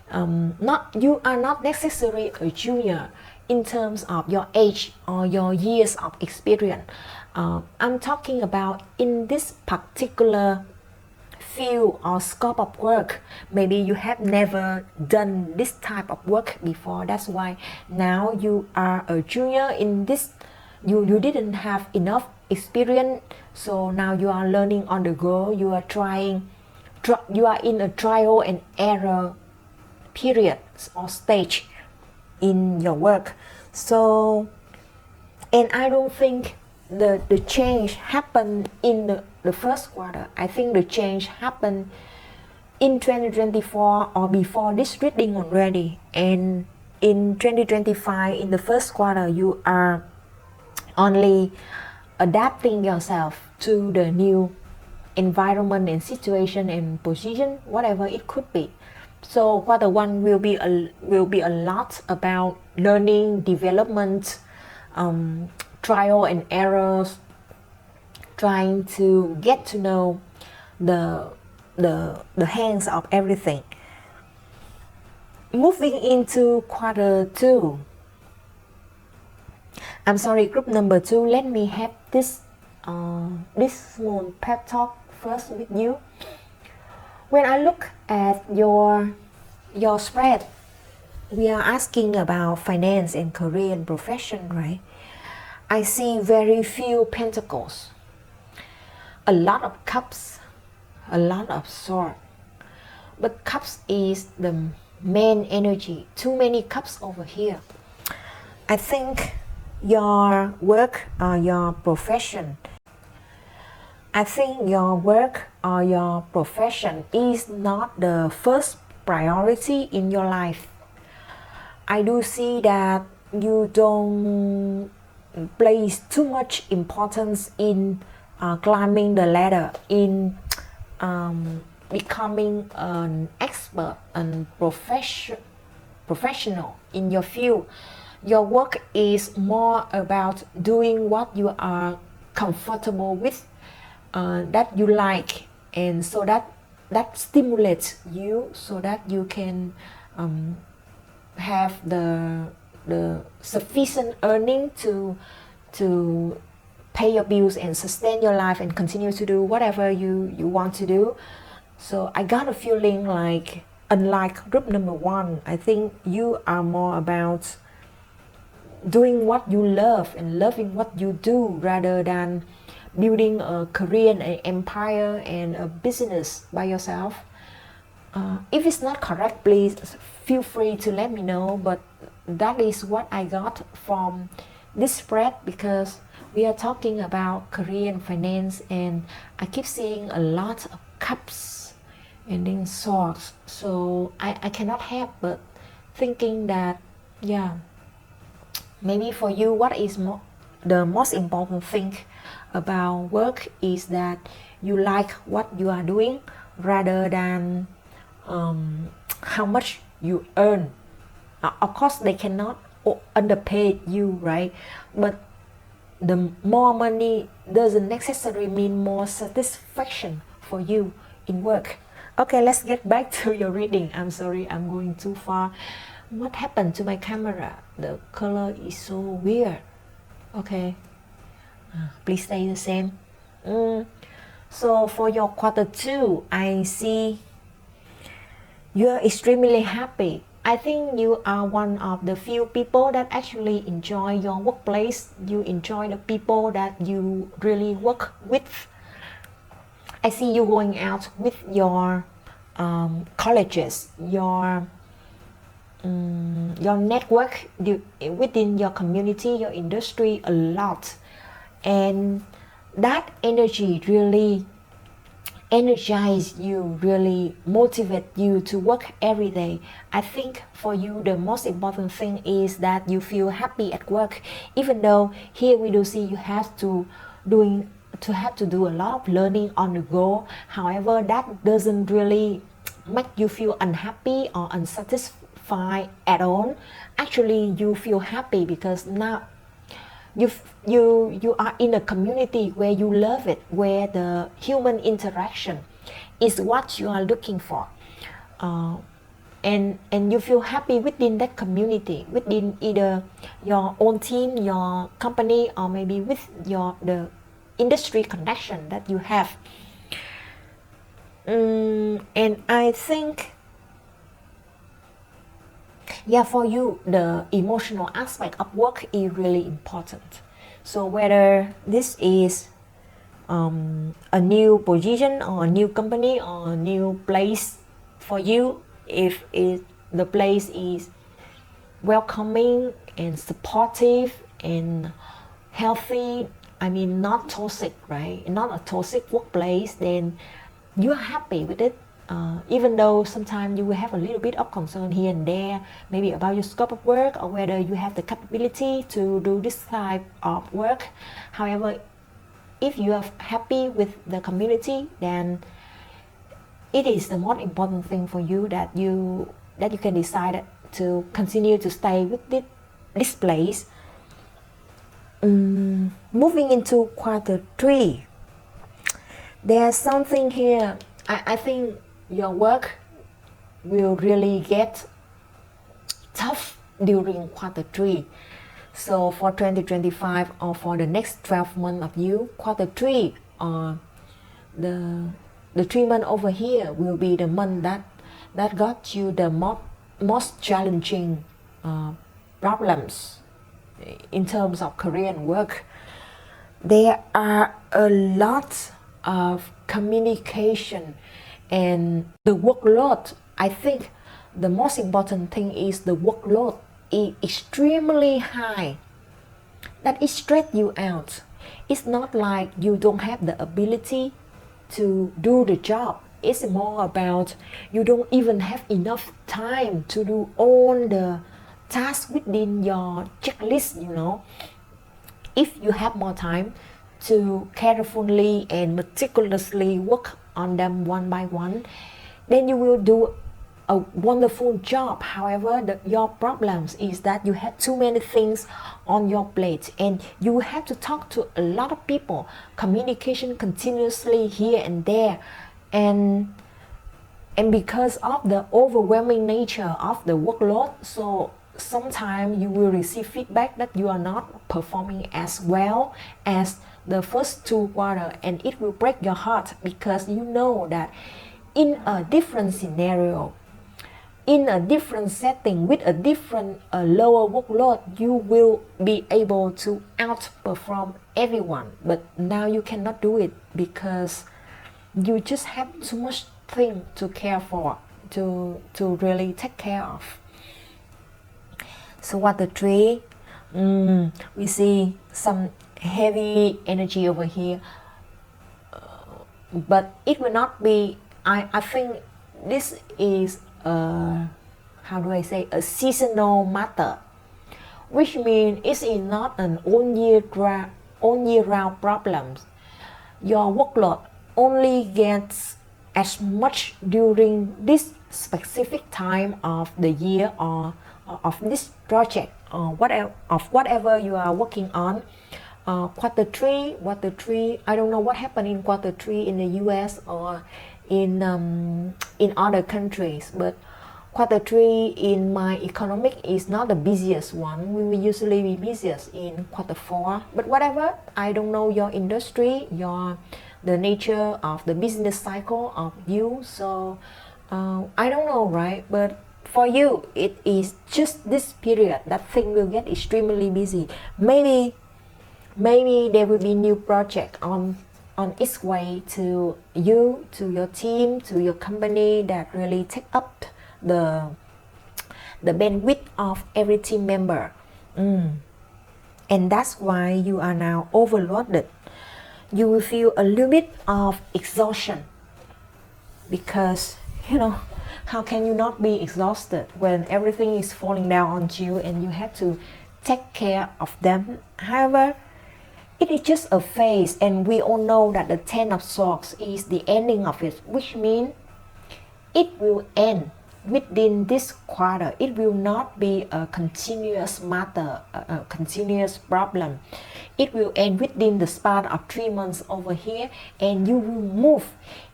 You are not necessarily a junior in terms of your age or your years of experience. I'm talking about in this particular field or scope of work, maybe you have never done this type of work before. That's why now you are a junior in this. You didn't have enough experience, so now you are learning on the go. You are you are in a trial and error period or stage in your work. So, and I don't think the change happened in the first quarter. I think the change happened in 2024 or before this reading already. And in 2025, in the first quarter, you are only adapting yourself to the new environment and situation and position, whatever it could be. So quarter 1 will be a lot about learning, development, trial and errors, trying to get to know the hands of everything. Moving into quarter 2. I'm sorry, group number 2. Let me have this small pep talk first with you. When I look at your spread, we are asking about finance and career and profession, right? I see very few pentacles, a lot of cups, a lot of swords. But cups is the main energy. Too many cups over here. I think your work or your profession. I think your work or your profession is not the first priority in your life. I do see that you don't place too much importance in climbing the ladder, in becoming an expert and professional in your field. Your work is more about doing what you are comfortable with, that you like, and so that stimulates you, so that you can have the sufficient earning to pay your bills and sustain your life and continue to do whatever you want to do. So I got a feeling like, unlike group number one, I think you are more about doing what you love and loving what you do, rather than building a career and an empire and a business by yourself. If it's not correct, please feel free to let me know, but that is what I got from this spread, because we are talking about career and finance, and I keep seeing a lot of cups and then swords. So I cannot help but thinking that, yeah, maybe for you, what is the most important thing about work is that you like what you are doing, rather than how much you earn. Of course, they cannot underpay you, right? But the more money doesn't necessarily mean more satisfaction for you in work. Okay, let's get back to your reading. I'm sorry, I'm going too far. What happened to my camera? The color is so weird. Okay, please stay the same. So for your quarter two, I see you're extremely happy. I think you are one of the few people that actually enjoy your workplace. You enjoy the people that you really work with. I see you going out with your colleges, your network within your community, your industry a lot, and that energy really energize you, really motivate you to work every day. I think for you the most important thing is that you feel happy at work, even though here we do see you have to do a lot of learning on the go. However, that doesn't really make you feel unhappy or unsatisfied at all. Actually, you feel happy because now you are in a community where you love it, where the human interaction is what you are looking for, and you feel happy within that community, within either your own team, your company, or maybe with the industry connection that you have. And I think, yeah, for you, the emotional aspect of work is really important. So whether this is a new position or a new company or a new place for you, if the place is welcoming and supportive and healthy, I mean not toxic, right? Not a toxic workplace, then you are happy with it. Even though sometimes you will have a little bit of concern here and there, maybe about your scope of work or whether you have the capability to do this type of work. However, if you are happy with the community, then it is the most important thing for you, that you can decide to continue to stay with this place. Moving into quarter three, there's something here. I think your work will really get tough during quarter three. So for 2025 or for the next 12 months of you, quarter three or the 3 months over here will be the month that got you the most challenging problems in terms of career and work. There are a lot of communication and the workload. I think the most important thing is the workload is extremely high. that it stress you out. It's not like you don't have the ability to do the job. It's more about you don't even have enough time to do all the tasks within your checklist, you know. If you have more time to carefully and meticulously work on them one by one, then you will do a wonderful job. However, your problems is that you have too many things on your plate and you have to talk to a lot of people, communication continuously here and there, and because of the overwhelming nature of the workload, so sometimes you will receive feedback that you are not performing as well as the first 2 quarters, and it will break your heart because you know that in a different scenario, in a different setting, with a different lower workload, you will be able to outperform everyone. But now you cannot do it because you just have too much thing to care for, to really take care of. So what the tree, we see some heavy energy over here, but it will not be, I think this is how do I say, a seasonal matter, which means it's not an all year round problem. Your workload only gets as much during this specific time of the year or of this project or whatever you are working on. Quarter three, I don't know what happened in quarter 3 in the US or in other countries, but quarter 3 in my economic is not the busiest one. We will usually be busiest in quarter 4, but whatever, I don't know your industry, the nature of the business cycle of you, so I don't know, right? But for you, it is just this period that thing will get extremely busy. Maybe there will be new project on its way to you, to your team, to your company that really take up the bandwidth of every team member. And that's why you are now overloaded. You will feel a little bit of exhaustion because, you know, how can you not be exhausted when everything is falling down on you and you have to take care of them? However, it is just a phase, and we all know that the 10 of Swords is the ending of it, which means it will end within this quarter. It will not be a continuous matter, a continuous problem. It will end within the span of 3 months over here, and you will move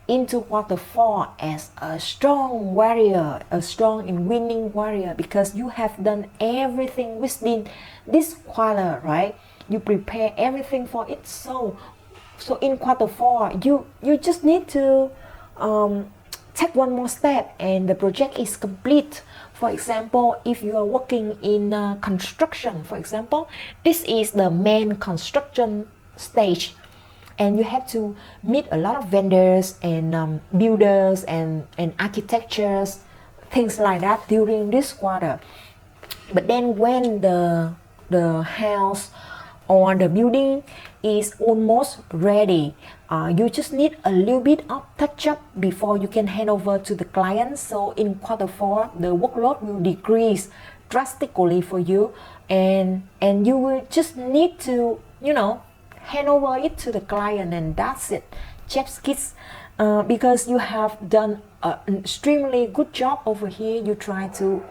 into quarter 4 as a strong warrior, a strong and winning warrior, because you have done everything within this quarter, right? You prepare everything for it. So in quarter 4, you just need to take one more step and the project is complete. For example, if you are working in construction, for example, this is the main construction stage, and you have to meet a lot of vendors and builders and architectures, things like that during this quarter. But then when the house or the building is almost ready, you just need a little bit of touch up before you can hand over to the client. So in quarter 4, the workload will decrease drastically for you, and you will just need to, you know, hand over it to the client, and that's it. Chef's kiss, because you have done an extremely good job over here. You try to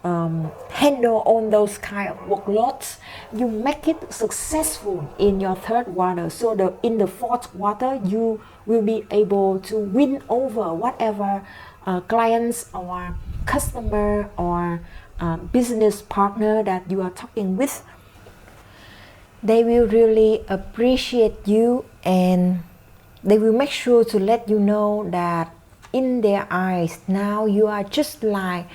handle all those kind of workloads. You make it successful in your 3rd quarter, so in the 4th quarter you will be able to win over whatever clients or customer or business partner that you are talking with. They will really appreciate you, and they will make sure to let you know that in their eyes now you are just like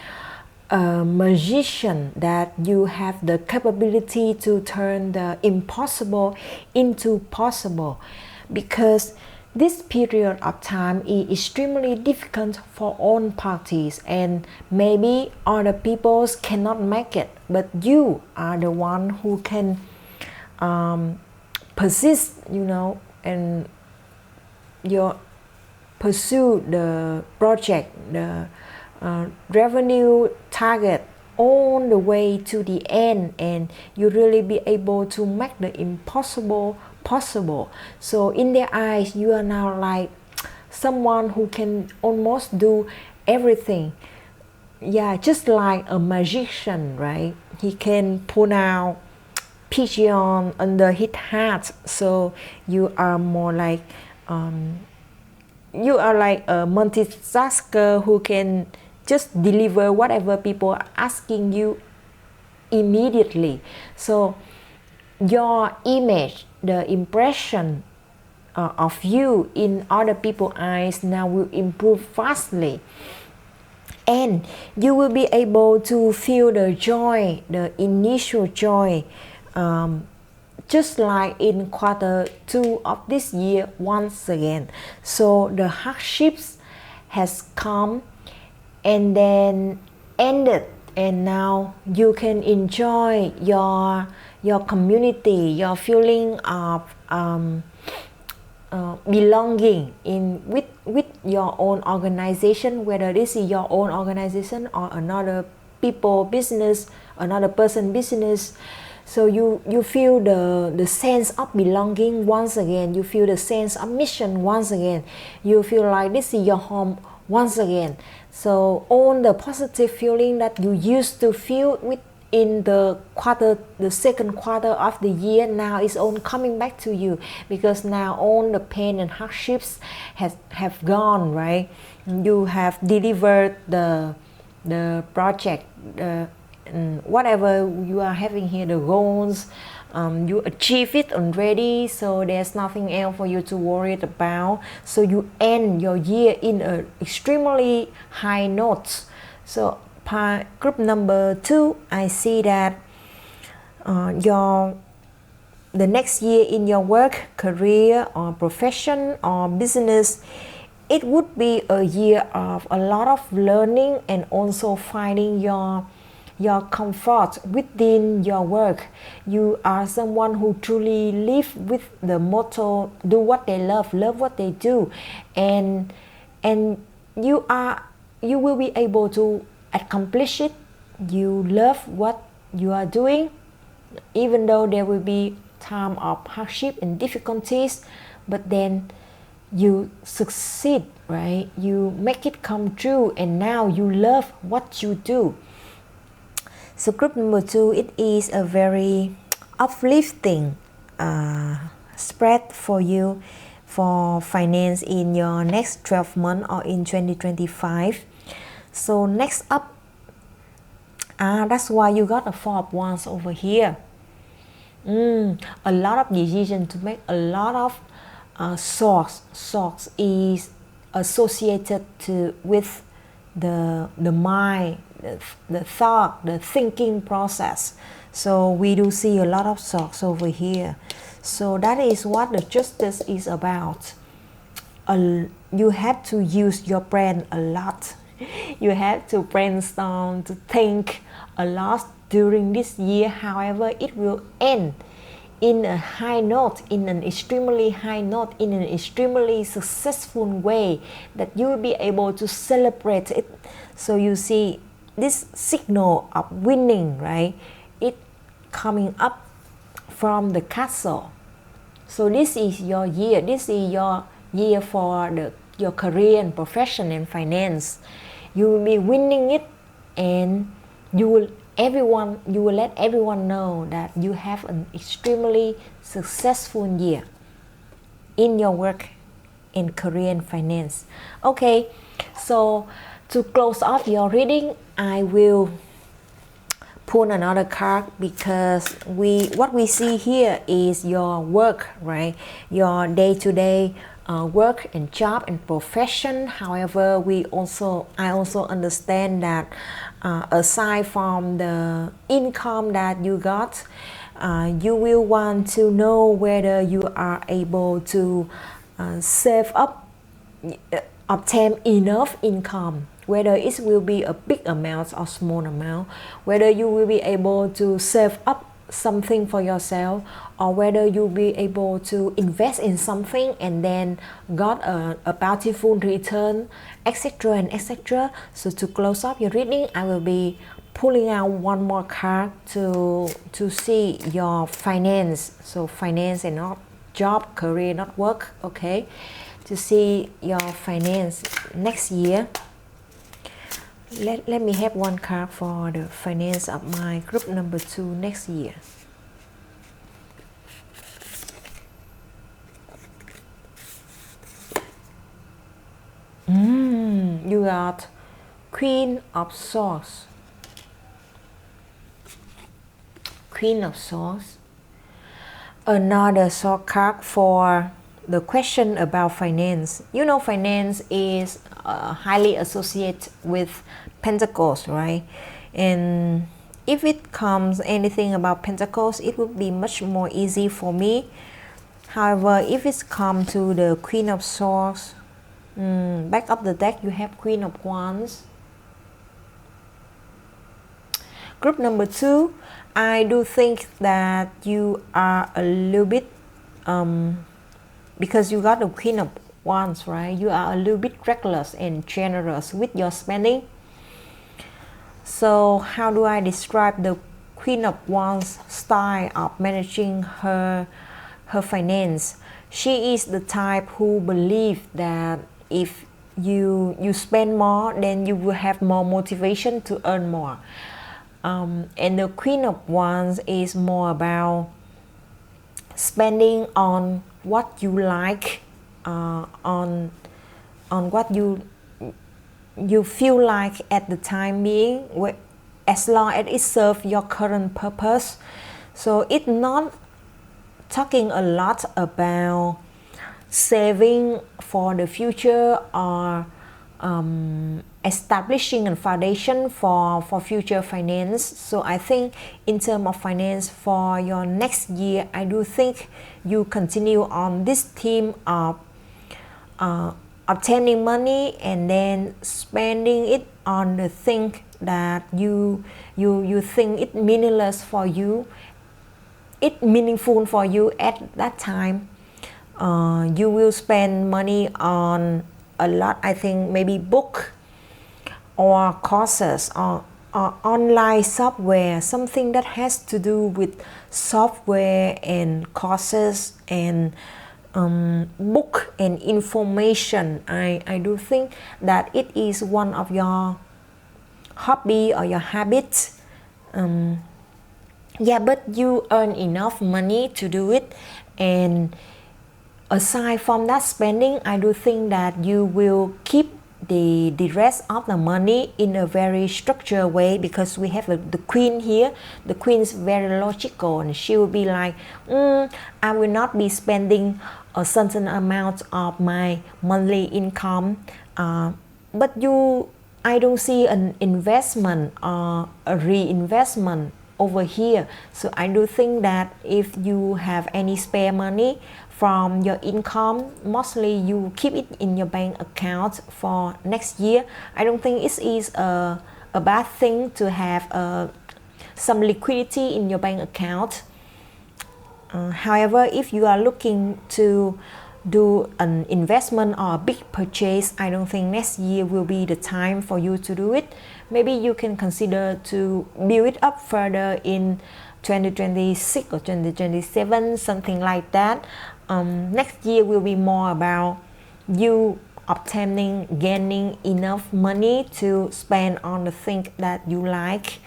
a magician, that you have the capability to turn the impossible into possible, because this period of time is extremely difficult for all parties, and maybe other people cannot make it, but you are the one who can persist, and you pursue the project, the revenue target all the way to the end, and you really be able to make the impossible possible. So in their eyes, you are now like someone who can almost do everything. Yeah, just like a magician, right? He can pull out pigeon under his hat. So you are more like you are like a multitasker who can just deliver whatever people are asking you immediately. So your image, the impression of you in other people's eyes now will improve vastly, and you will be able to feel the joy, the initial joy, just like in Q2 of this year once again. So the hardships has come and then ended, and now you can enjoy your community, your feeling of belonging in with your own organization, whether this is your own organization or another people business, another person business. So you feel the sense of belonging once again. You feel the sense of mission once again. You feel like this is your home once again. So all the positive feeling that you used to feel in the second quarter of the year now is all coming back to you, because now all the pain and hardships have gone, right? You have delivered the project, whatever you are having here, the goals, you achieve it already, so there's nothing else for you to worry about. So you end your year in an extremely high note. So group number 2, I see that the next year in your work, career, or profession, or business, it would be a year of a lot of learning and also finding your comfort within your work. You are someone who truly live with the motto, do what they love what they do, and you will be able to accomplish it. You love what you are doing, even though there will be time of hardship and difficulties, but then you succeed, right? You make it come true, and now you love what you do. So group number 2, it is a very uplifting spread for you for finance in your next 12 months or in 2025. So next up, that's why you got a 4 of Wands over here. A lot of decision to make, a lot of swords is associated with the mind, the thought, the thinking process. So we do see a lot of swords over here. So that is what the Justice is about. You have to use your brain a lot. You have to brainstorm, to think a lot during this year. However, it will end in a high note, in an extremely high note, in an extremely successful way that you will be able to celebrate it. So you see this signal of winning, right? It coming up from the castle. So this is your year. This is your year for your career and profession and finance. You will be winning it, and you will let everyone know that you have an extremely successful year in your work, in career and finance. Okay, so to close off your reading, I will pull another card, because what we see here is your work, right? Your day-to-day work and job and profession. However, I also understand that aside from the income that you got, you will want to know whether you are able to save up, obtain enough income, whether it will be a big amount or small amount, whether you will be able to save up something for yourself, or whether you'll be able to invest in something and then got a bountiful return, etc. and etc. So to close up your reading, I will be pulling out one more card to see your finance. So finance and not job, career, not work. Okay, to see your finance next year. Let me have one card for the finance of my group number 2 next year. You got Queen of Swords. Queen of Swords. Another sword card for the question about finance. You know, finance is highly associated with Pentacles, right? And if it comes anything about Pentacles, it would be much more easy for me. However, if it's come to the Queen of Swords, back of the deck you have Queen of Wands. Group number 2, I do think that you are a little bit, because you got the Queen of Wands, right? You are a little bit reckless and generous with your spending. So how do I describe the Queen of Wands style of managing her finance? She is the type who believes that if you spend more, then you will have more motivation to earn more. And the Queen of Wands is more about spending on what you like, on what you feel like at the time being, as long as it serves your current purpose. So it's not talking a lot about saving for the future or establishing a foundation for future finance. So I think in terms of finance for your next year, I do think you continue on this theme of obtaining money and then spending it on the thing that you think it meaningless for you, it meaningful for you at that time. You will spend money on a lot, I think maybe book or courses or online software, something that has to do with software and courses and book and information. I do think that it is one of your hobby or your habits. Yeah, but you earn enough money to do it, and aside from that spending, I do think that you will keep the rest of the money in a very structured way, because we have the Queen here. The Queen is very logical, and she will be like, I will not be spending a certain amount of my monthly income, but I don't see an investment or a reinvestment over here. So I do think that if you have any spare money from your income, mostly you keep it in your bank account for next year. I don't think it is a bad thing to have some liquidity in your bank account. However, if you are looking to do an investment or a big purchase, I don't think next year will be the time for you to do it. Maybe you can consider to build it up further in 2026 or 2027, something like that. Next year will be more about you gaining enough money to spend on the things that you like,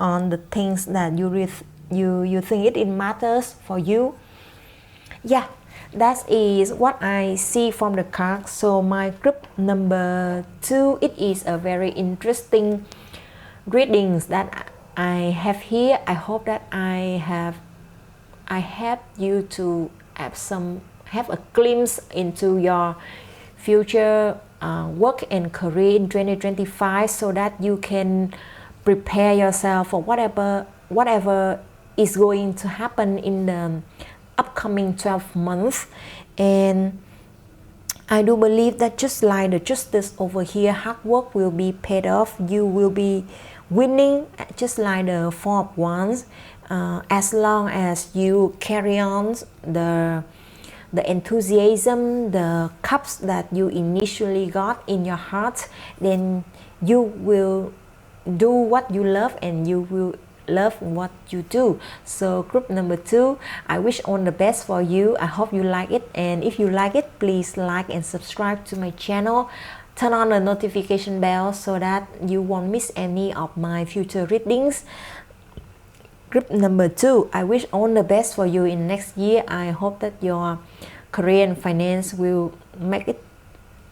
on the things that you think it matters for you. Yeah, that is what I see from the cards. So my group number 2, it is a very interesting readings that I have here. I hope that I help you to have a glimpse into your future work and career in 2025, so that you can prepare yourself for whatever is going to happen in the upcoming 12 months. And I do believe that just like the Justice over here, hard work will be paid off. You will be winning, just like the Four of Wands. as long as you carry on the enthusiasm, the cups that you initially got in your heart, then you will do what you love and you will love what you do. So group number 2, I wish all the best for you. I hope you like it, and if you like it, please like and subscribe to my channel. Turn on the notification bell so that you won't miss any of my future readings. Group number 2, I wish all the best for you in next year. I hope that your career and finance will make it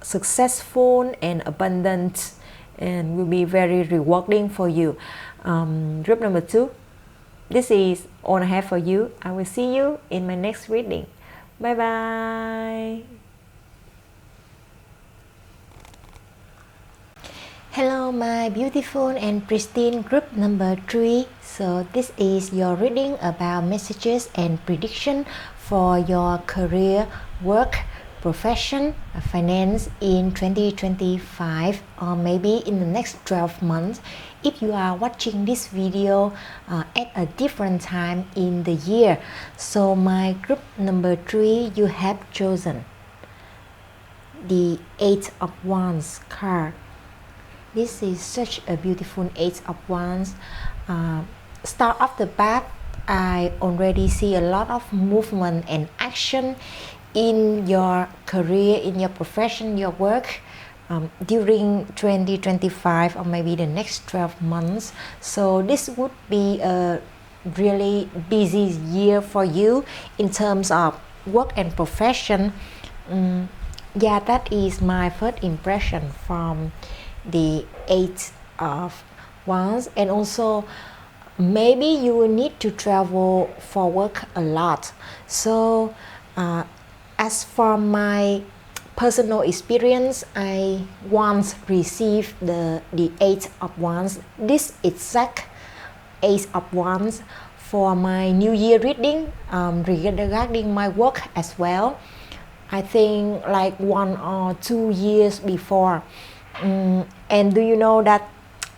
successful and abundant and will be very rewarding for you. Group number 2, this is all I have for you. I will see you in my next reading. Bye bye. Hello my beautiful and pristine group number 3. So this is your reading about messages and prediction for your career, work, profession, finance in 2025, or maybe in the next 12 months if you are watching this video at a different time in the year. So my group number 3, you have chosen the 8 of Wands card. This is such a beautiful 8 of Wands. Start off the bat, I already see a lot of movement and action in your career, in your profession, your work during 2025 or maybe the next 12 months. So this would be a really busy year for you in terms of work and profession. Yeah, that is my first impression from the 8 of Wands. And also maybe you will need to travel for work a lot. So as for my personal experience, I once received the 8 of Wands, this exact 8 of Wands, for my New Year reading regarding my work as well. I think like 1 or 2 years before. And do you know that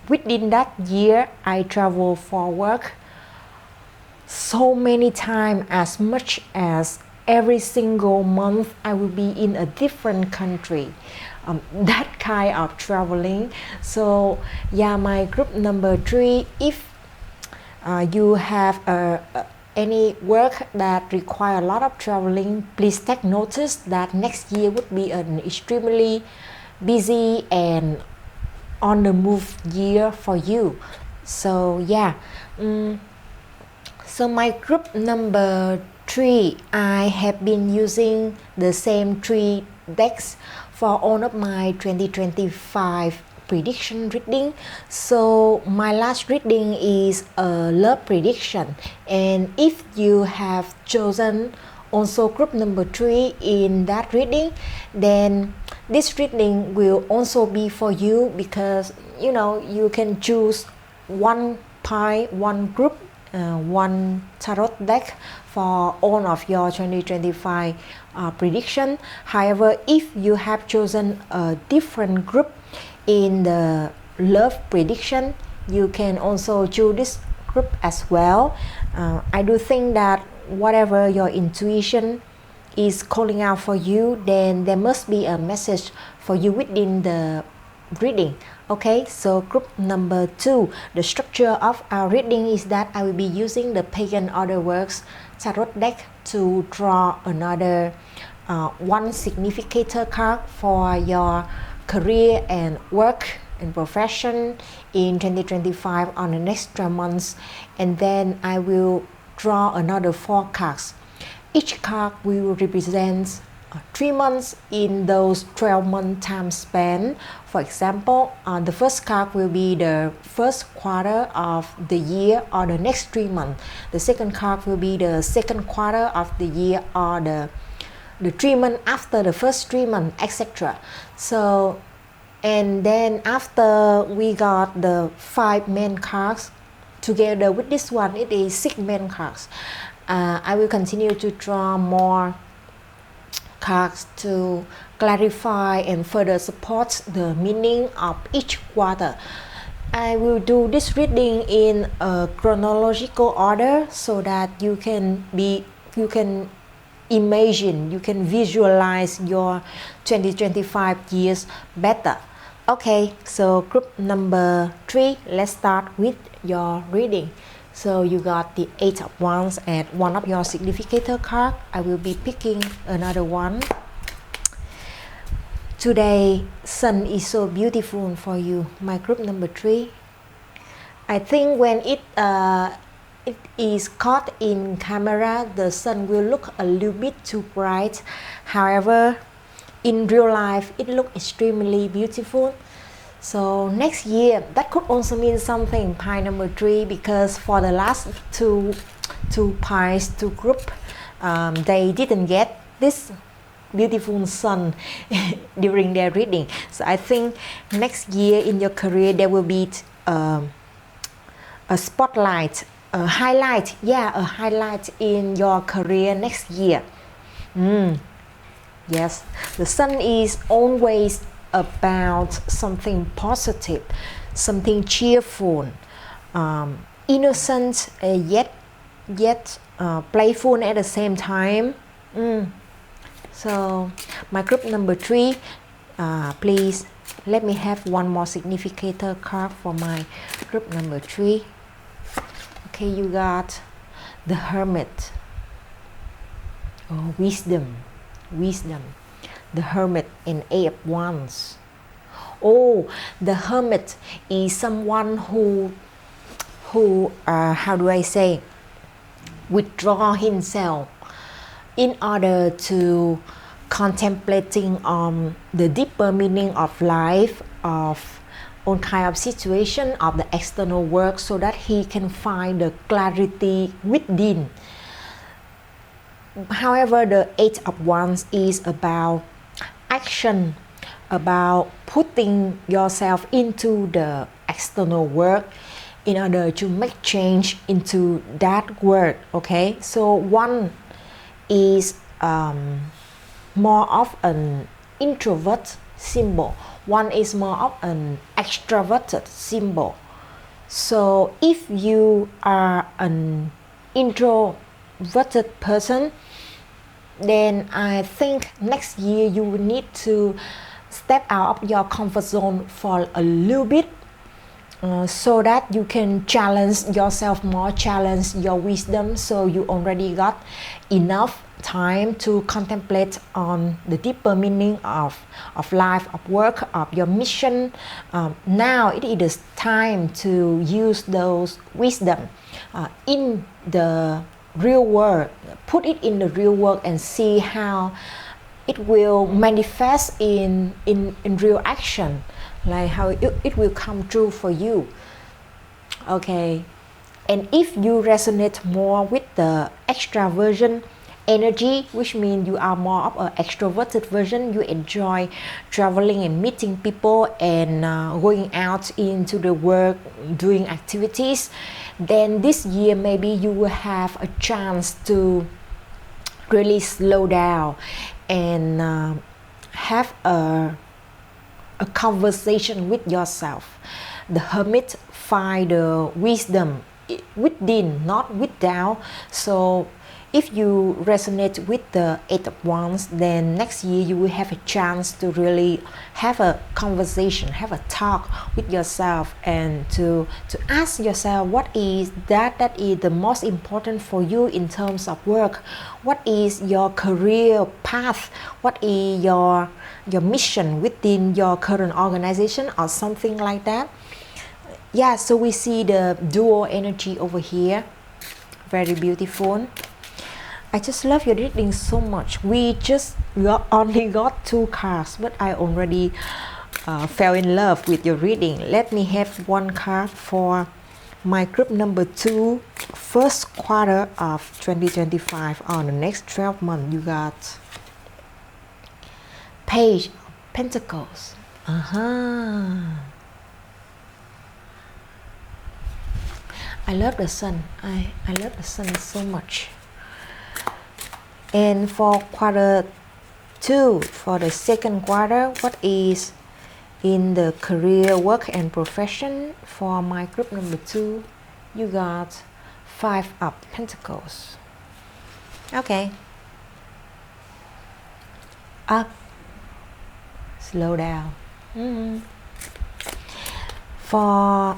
within that year I travel for work so many times, as much as every single month I will be in a different country. That kind of traveling. So yeah, my group number 3, if you have any work that require a lot of traveling, please take notice that next year would be an extremely busy and on the move year for you. So yeah, so my group number 3, I have been using the same 3 decks for all of my 2025 prediction reading. So my last reading is a love prediction, and if you have chosen also group number 3 in that reading, then this reading will also be for you, because you know you can choose one pie, one group, one tarot deck for all of your 2025 prediction. However, if you have chosen a different group in the love prediction, you can also choose this group as well. I do think that whatever your intuition is calling out for you, then there must be a message for you within the reading. Okay, so group number 2, the structure of our reading is that I will be using the Pagan Otherworlds tarot deck to draw another one significator card for your career and work and profession in 2025 on the next 12 months, and then I will draw another 4 cards. Each card will represent 3 months in those 12-month time span. For example, the first card will be the first quarter of the year or the next 3 months. The second card will be the second quarter of the year or the 3 months after the first 3 months, etc. So, and then after we got the 5 main cards, together with this one, it is 6 main cards. I will continue to draw more cards to clarify and further support the meaning of each quarter. I will do this reading in a chronological order so that you can imagine, you can visualize your 2025 years better. Okay, so group number 3, let's start with your reading. So you got the 8 of Wands and one of your significator card. I will be picking another one. Today, sun is so beautiful for you, my group number 3. I think when it is caught in camera, the sun will look a little bit too bright. However, in real life, it looks extremely beautiful. So next year, that could also mean something, pie number 3, because for the last two pies, two group, they didn't get this beautiful sun during their reading. So I think next year in your career, there will be a spotlight, a highlight, a highlight in your career next year. Yes, the sun is always about something positive, something cheerful, innocent, yet playful at the same time. So my group number 3, please let me have one more significator card for my group number 3. Okay, you got the Hermit. Oh, wisdom, the Hermit and 8 of Wands. Oh, the Hermit is someone who how do I say, withdraw himself in order to contemplating on the deeper meaning of life, of all kind of situation, of the external work, so that he can find the clarity within. However, the 8 of Wands is about action, about putting yourself into the external work in order to make change into that work. Okay, so one is more of an introvert symbol, one is more of an extroverted symbol. So if you are an introverted person, then I think next year you will need to step out of your comfort zone for a little bit, so that you can challenge yourself more, challenge your wisdom. So you already got enough time to contemplate on the deeper meaning of life, of work, of your mission. Now it is time to use those wisdom in the real world, put it in the real world and see how it will manifest in real action, like how it will come true for you. Okay, and if you resonate more with the extraversion energy, which means you are more of an extroverted version, you enjoy traveling and meeting people and going out into the work, doing activities, then this year maybe you will have a chance to really slow down and have a conversation with yourself. The Hermit find the wisdom within, not without. So if you resonate with the 8 of Wands, then next year you will have a chance to really have a conversation, have a talk with yourself, and to ask yourself what is that is the most important for you in terms of work. What is your career path? What is your mission within your current organization or something like that? Yeah, so we see the dual energy over here. Very beautiful. I just love your reading so much. We just only got 2 cards, but I already fell in love with your reading. Let me have 1 card for my group number 2, first quarter of 2025. On the next 12 months, you got Page of Pentacles. I love the sun. I love the sun so much. And for quarter 2, for the second quarter, what is in the career, work and profession. For my group number 2, you got 5 of Pentacles. Okay. Up. Slow down. For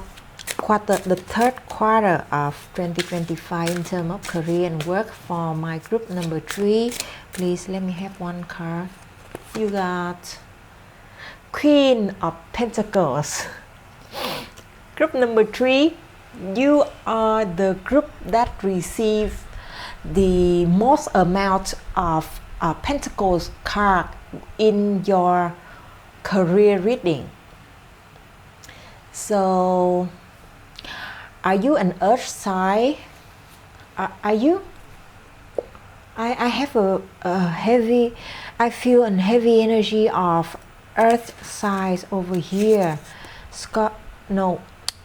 the third quarter of 2025 in terms of career and work, for my group number 3, please let me have one card. You got Queen of Pentacles. Group number 3, you are the group that receive the most amount of Pentacles card in your career reading. So, are you an earth sign? Are you? I have a heavy, I feel a heavy energy of earth signs over here.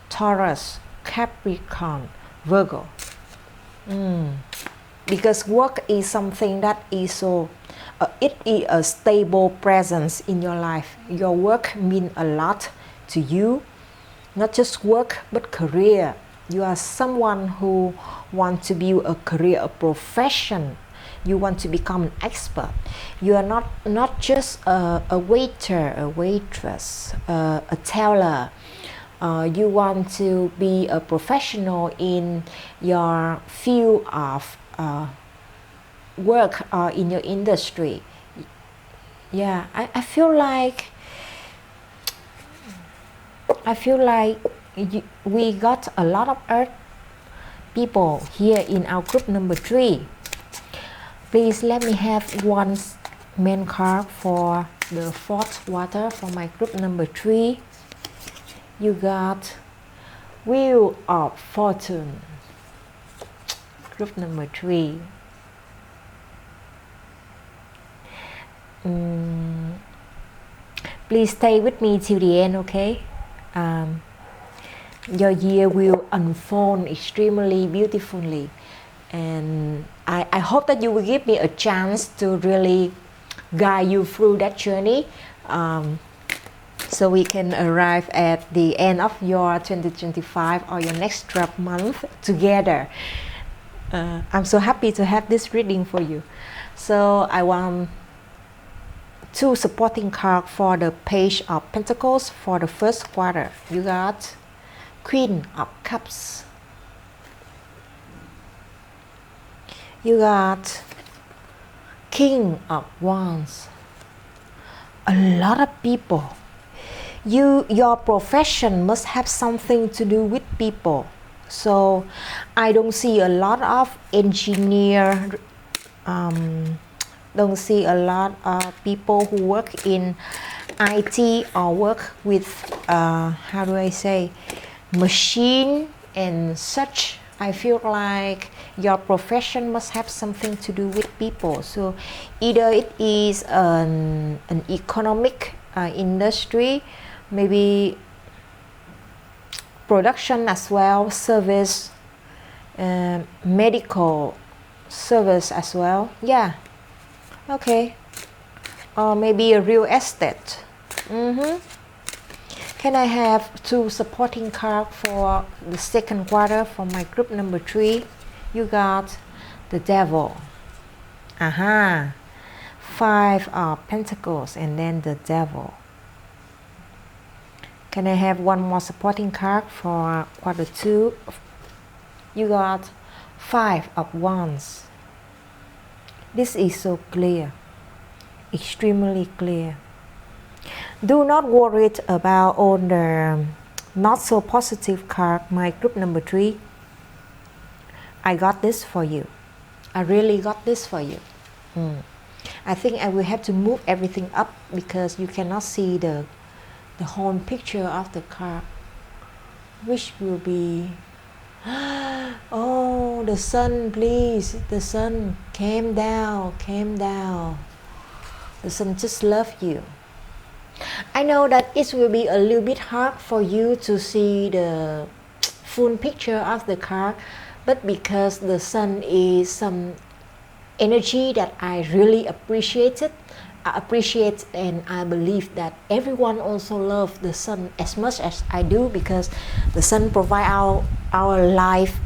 Taurus, Capricorn, Virgo. Because work is something that is so, it is a stable presence in your life. Your work means a lot to you. Not just work, but career. You are someone who wants to build a career, a profession. You want to become an expert. You are not just a waiter, a waitress, a teller. You want to be a professional in your field of work or in your industry. Yeah, I feel like we got a lot of earth people here in our group number 3. Please let me have one main card for the fourth quarter for my group number 3. You got Wheel of Fortune. Group number 3. Please stay with me till the end, okay? Your year will unfold extremely beautifully, and I hope that you will give me a chance to really guide you through that journey, so we can arrive at the end of your 2025 or your next 12 months together. I'm so happy to have this reading for you. So I want 2 supporting cards for the Page of Pentacles for the first quarter. You got Queen of Cups. You got King of Wands. A lot of people. Your profession must have something to do with people. So I don't see a lot of engineer, don't see a lot of people who work in IT or work with how do I say, machine and such. I feel like your profession must have something to do with people. So either it is an economic industry, maybe production as well, service, medical service as well. Yeah. Okay. Or maybe a real estate. Can I have 2 supporting cards for the second quarter for my group number 3? You got the Devil. 5 of Pentacles and then the Devil. Can I have one more supporting card for quarter 2? You got 5 of Wands. This is so clear, extremely clear. Do not worry about all the not so positive card, my group number 3. I got this for you. I really got this for you. I think I will have to move everything up because you cannot see the whole picture of the card, which will be oh, the sun, please, the sun, calm down. The sun just love you. I know that it will be a little bit hard for you to see the full picture of the card, but because the sun is some energy that I really appreciated, I appreciate and I believe that everyone also loves the sun as much as I do, because the sun provide our life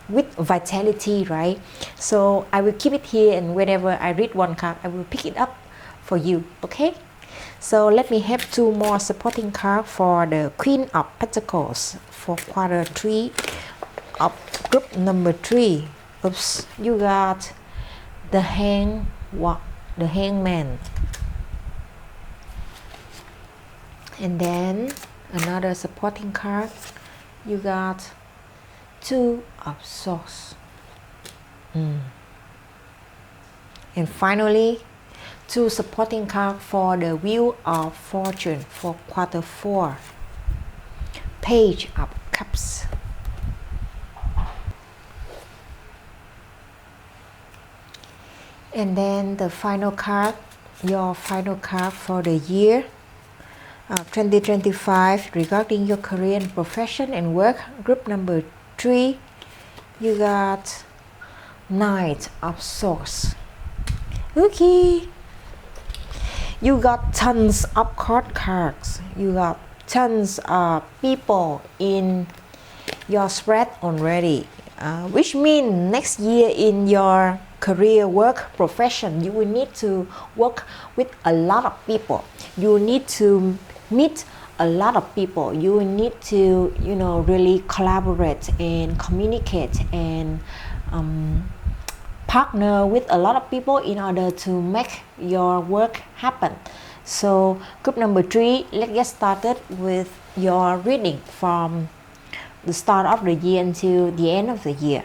with vitality, right? So I will keep it here, and whenever I read one card, I will pick it up for you, okay? So let me have 2 more supporting cards for the Queen of Pentacles for quarter 3 of group number 3. Oops, you got the Hangman, and then another supporting card, you got 2 of Swords, and finally 2 supporting cards for the Wheel of Fortune for quarter 4, Page of Cups. And then the final card, your final card for the year 2025 regarding your career and profession and work, group number 3, you got Knight of Swords. Okay, you got tons of cards, you got tons of people in your spread already, which means next year in your career, work, profession, you will need to work with a lot of people. You need to meet a lot of people. You will need to, really collaborate and communicate and partner with a lot of people in order to make your work happen. So group number 3, let's get started with your reading from the start of the year until the end of the year.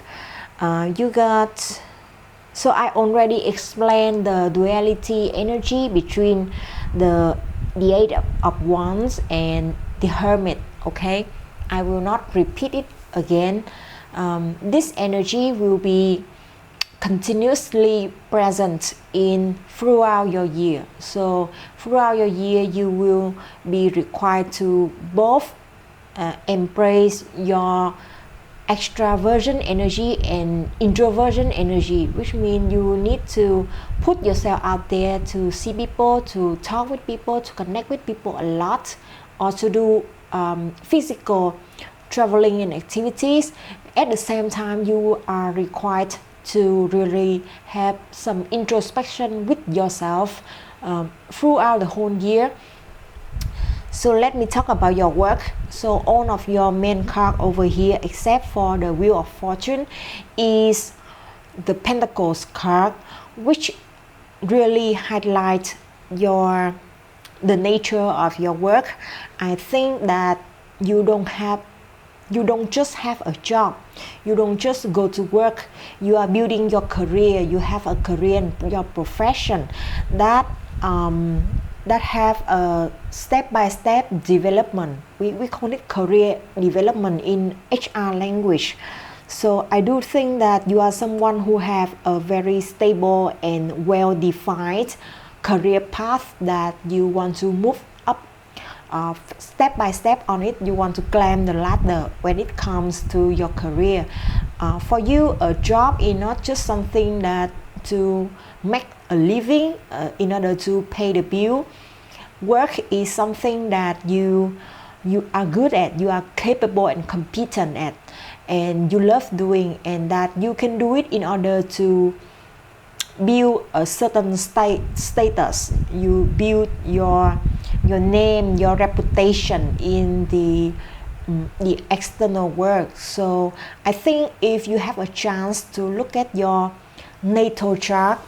So I already explained the duality energy between the 8 of Wands and the Hermit, okay? I will not repeat it again. This energy will be continuously present throughout your year. So throughout your year, you will be required to both embrace your extraversion energy and introversion energy, which means you need to put yourself out there to see people, to talk with people, to connect with people a lot, or to do physical traveling and activities. At the same time, you are required to really have some introspection with yourself throughout the whole year. So let me talk about your work. So all of your main card over here, except for the Wheel of Fortune, is the Pentacles card, which really highlights the nature of your work. I think that you don't just have a job. You don't just go to work. You are building your career. You have a career in your profession that have a step-by-step development. We call it career development in HR language. So I do think that you are someone who have a very stable and well-defined career path that you want to move up step by step on it. You want to climb the ladder when it comes to your career. For you, a job is not just something that to make a living in order to pay the bill. Work is something that you are good at, you are capable and competent at, and you love doing, and that you can do it in order to build a certain status. You build your name, your reputation in the external world. So I think if you have a chance to look at your natal chart,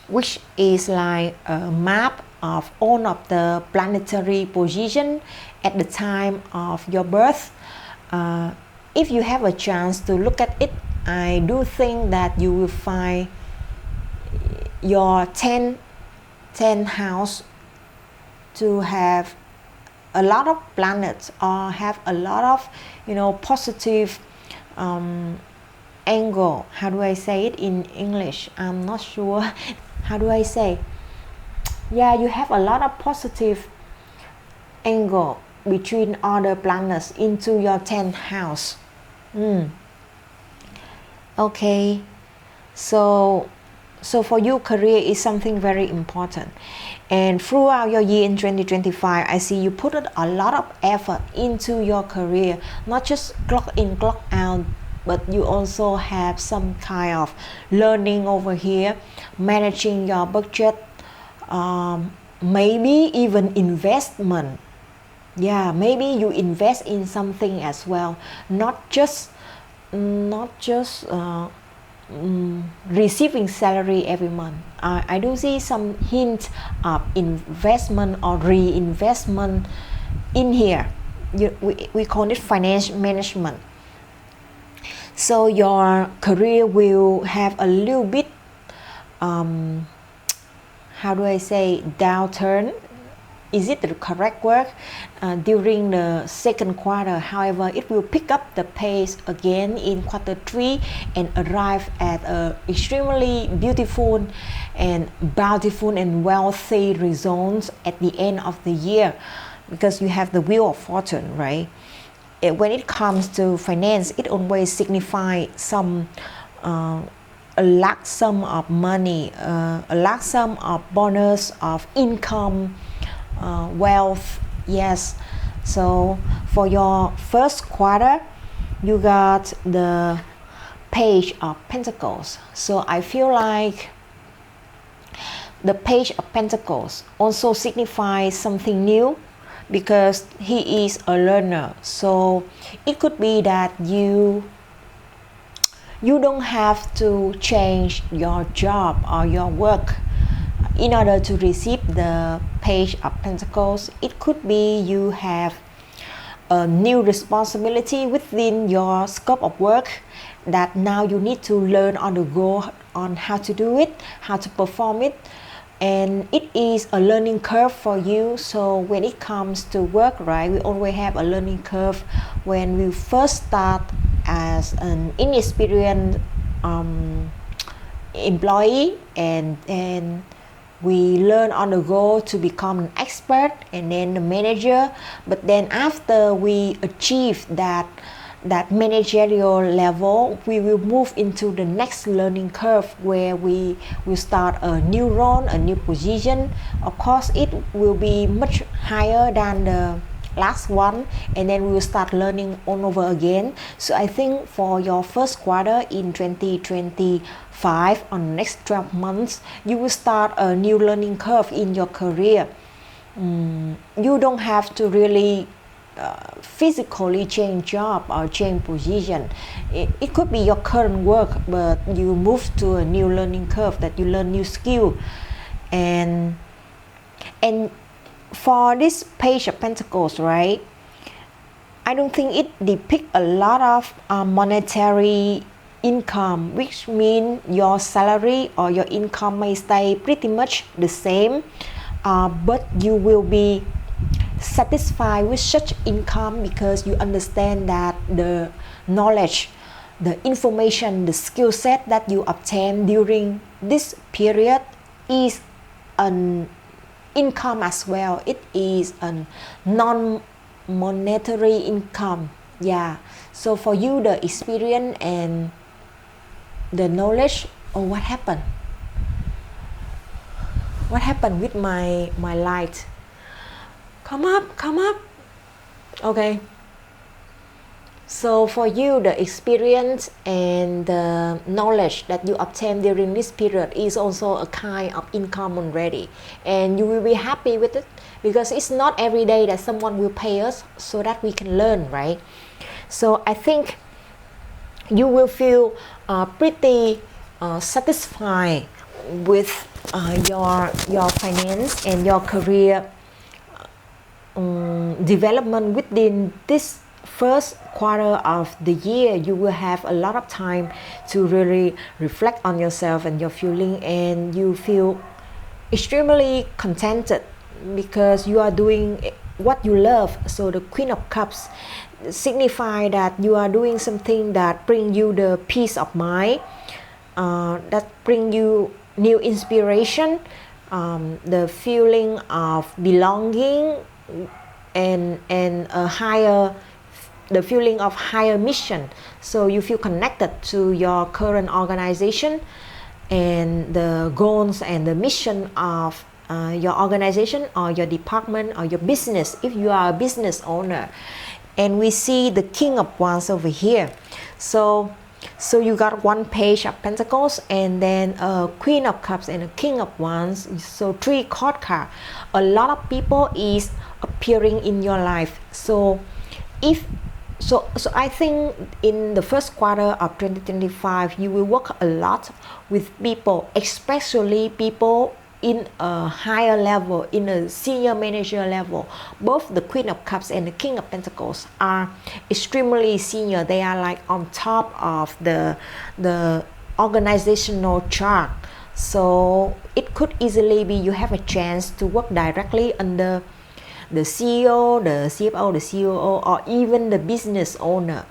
which is like a map of all of the planetary position at the time of your birth, if you have a chance to look at it, I do think that you will find your 10th house to have a lot of planets, or have a lot of positive angle. How do I say it in English? I'm not sure. How do I say? Yeah, you have a lot of positive angle between other planets into your 10th house. Okay, so So for you, career is something very important. And throughout your year in 2025, I see you put a lot of effort into your career, not just clock in, clock out, but you also have some kind of learning over here, managing your budget, maybe even investment. Yeah, maybe you invest in something as well, not just receiving salary every month. I do see some hint of investment or reinvestment in here. We call it financial management. So your career will have a little bit, how do I say, downturn. Is it the correct word? During the second quarter. However, it will pick up the pace again in quarter 3 and arrive at a extremely beautiful and bountiful and wealthy results at the end of the year, because you have the wheel of fortune, right? When it comes to finance, it always signifies some a large sum of money, a large sum of bonus, of income, wealth. Yes. So for your first quarter, you got the Page of Pentacles. So I feel like the Page of Pentacles also signifies something new, because he is a learner. So it could be that you don't have to change your job or your work in order to receive the Page of Pentacles. It could be you have a new responsibility within your scope of work that now you need to learn on the go on how to do it, how to perform it, and it is a learning curve for you. So when it comes to work, right, we always have a learning curve when we first start as an inexperienced employee, and we learn on the go to become an expert and then the manager. But then after we achieve that managerial level, we will move into the next learning curve where we will start a new role, a new position. Of course, it will be much higher than the last one, and then we will start learning all over again. So I think for your first quarter in 2025, on the next 12 months, you will start a new learning curve in your career. You don't have to really physically change job or change position. It could be your current work, but you move to a new learning curve, that you learn new skill. And for this Page of Pentacles, right, I don't think it depicts a lot of monetary income, which means your salary or your income may stay pretty much the same, but you will be satisfied with such income because you understand that the knowledge, the information, the skill set that you obtain during this period is an income as well. It is a non-monetary income. Yeah. So for you, the experience and the knowledge. Oh, what happened? What happened with my light? Come up. Okay. So for you, the experience and the knowledge that you obtain during this period is also a kind of income already, and you will be happy with it, because it's not every day that someone will pay us so that we can learn, right? So I think you will feel pretty satisfied with your finance and your career development within this first quarter of the year. You will have a lot of time to really reflect on yourself and your feeling, and you feel extremely contented because you are doing what you love. So the Queen of Cups signify that you are doing something that bring you the peace of mind, that bring you new inspiration, the feeling of belonging, and the feeling of higher mission. So you feel connected to your current organization, and the goals and the mission of your organization or your department or your business if you are a business owner. And we see the King of Wands over here. So you got one Page of Pentacles and then a Queen of Cups and a King of Wands. So 3 court cards. A lot of people is appearing in your life. So I think in the first quarter of 2025 you will work a lot with people, especially people in a higher level, in a senior manager level. Both the Queen of Cups and the King of Pentacles are extremely senior. They are like on top of the organizational chart. So it could easily be you have a chance to work directly under the CEO, the CFO, the COO, or even the business owner.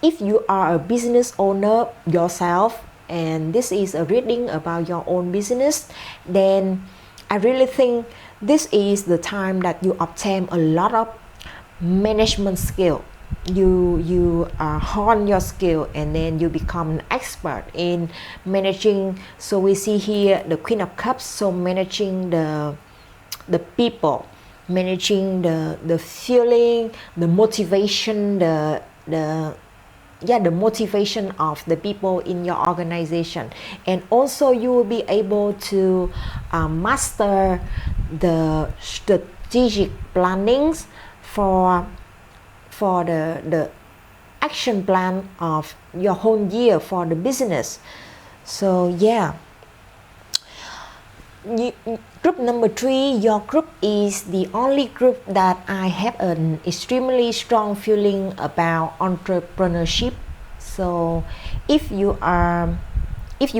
If you are a business owner yourself, and this is a reading about your own business, then I really think this is the time that you obtain a lot of management skill. You hone your skill and then you become an expert in managing. So we see here the Queen of Cups, so managing the people, managing the feeling, the motivation, the motivation of the people in your organization. And also you will be able to master the strategic plannings for the action plan of your whole year for the business. So yeah, group number 3, your group is the only group that I have an extremely strong feeling about entrepreneurship. So if you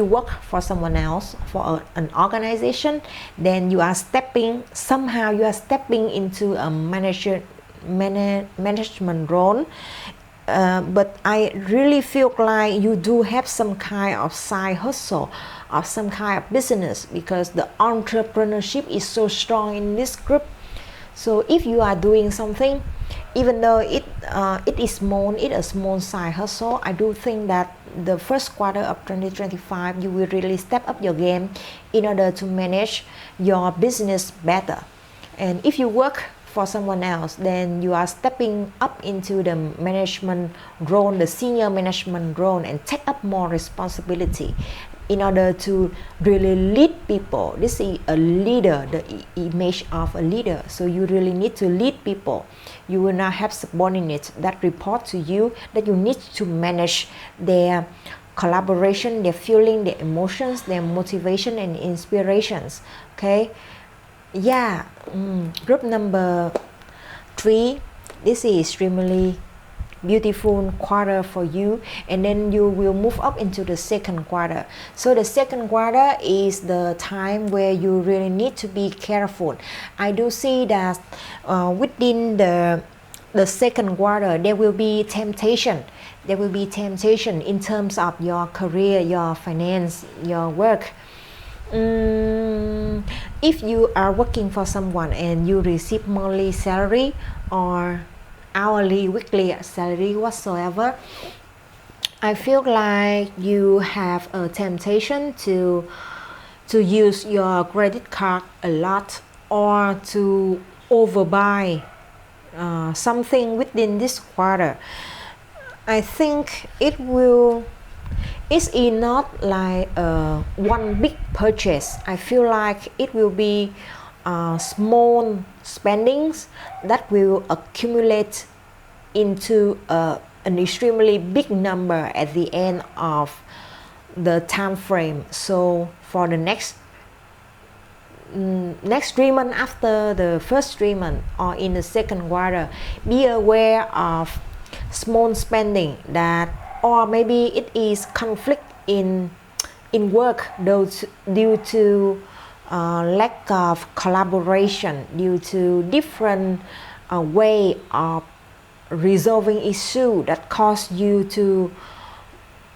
work for someone else, for an organization, then you are stepping into a management role. But I really feel like you do have some kind of side hustle or some kind of business, because the entrepreneurship is so strong in this group. So if you are doing something, even though it is a small side hustle, I do think that the first quarter of 2025 you will really step up your game in order to manage your business better. And if you work for someone else, then you are stepping up into the management role, the senior management role, and take up more responsibility in order to really lead people. This is a leader, the image of a leader. So you really need to lead people. You will not have subordinates that report to you, that you need to manage their collaboration, their feeling, their emotions, their motivation and inspirations. Okay, yeah. Group number 3, this is extremely beautiful quarter for you, and then you will move up into the second quarter. So the second quarter is the time where you really need to be careful. I do see that within the second quarter there will be temptation. There will be temptation in terms of your career, your finance, your work. If you are working for someone and you receive monthly salary or hourly, weekly salary whatsoever, I feel like you have a temptation to use your credit card a lot, or to overbuy something within this quarter. I think it's not like one big purchase. I feel like it will be small spendings that will accumulate into an extremely big number at the end of the time frame. So for the next 3 months after the first 3 months, or in the second quarter, be aware of small spending that, or maybe it is conflict in work due to lack of collaboration, due to different way of resolving issue that cause you to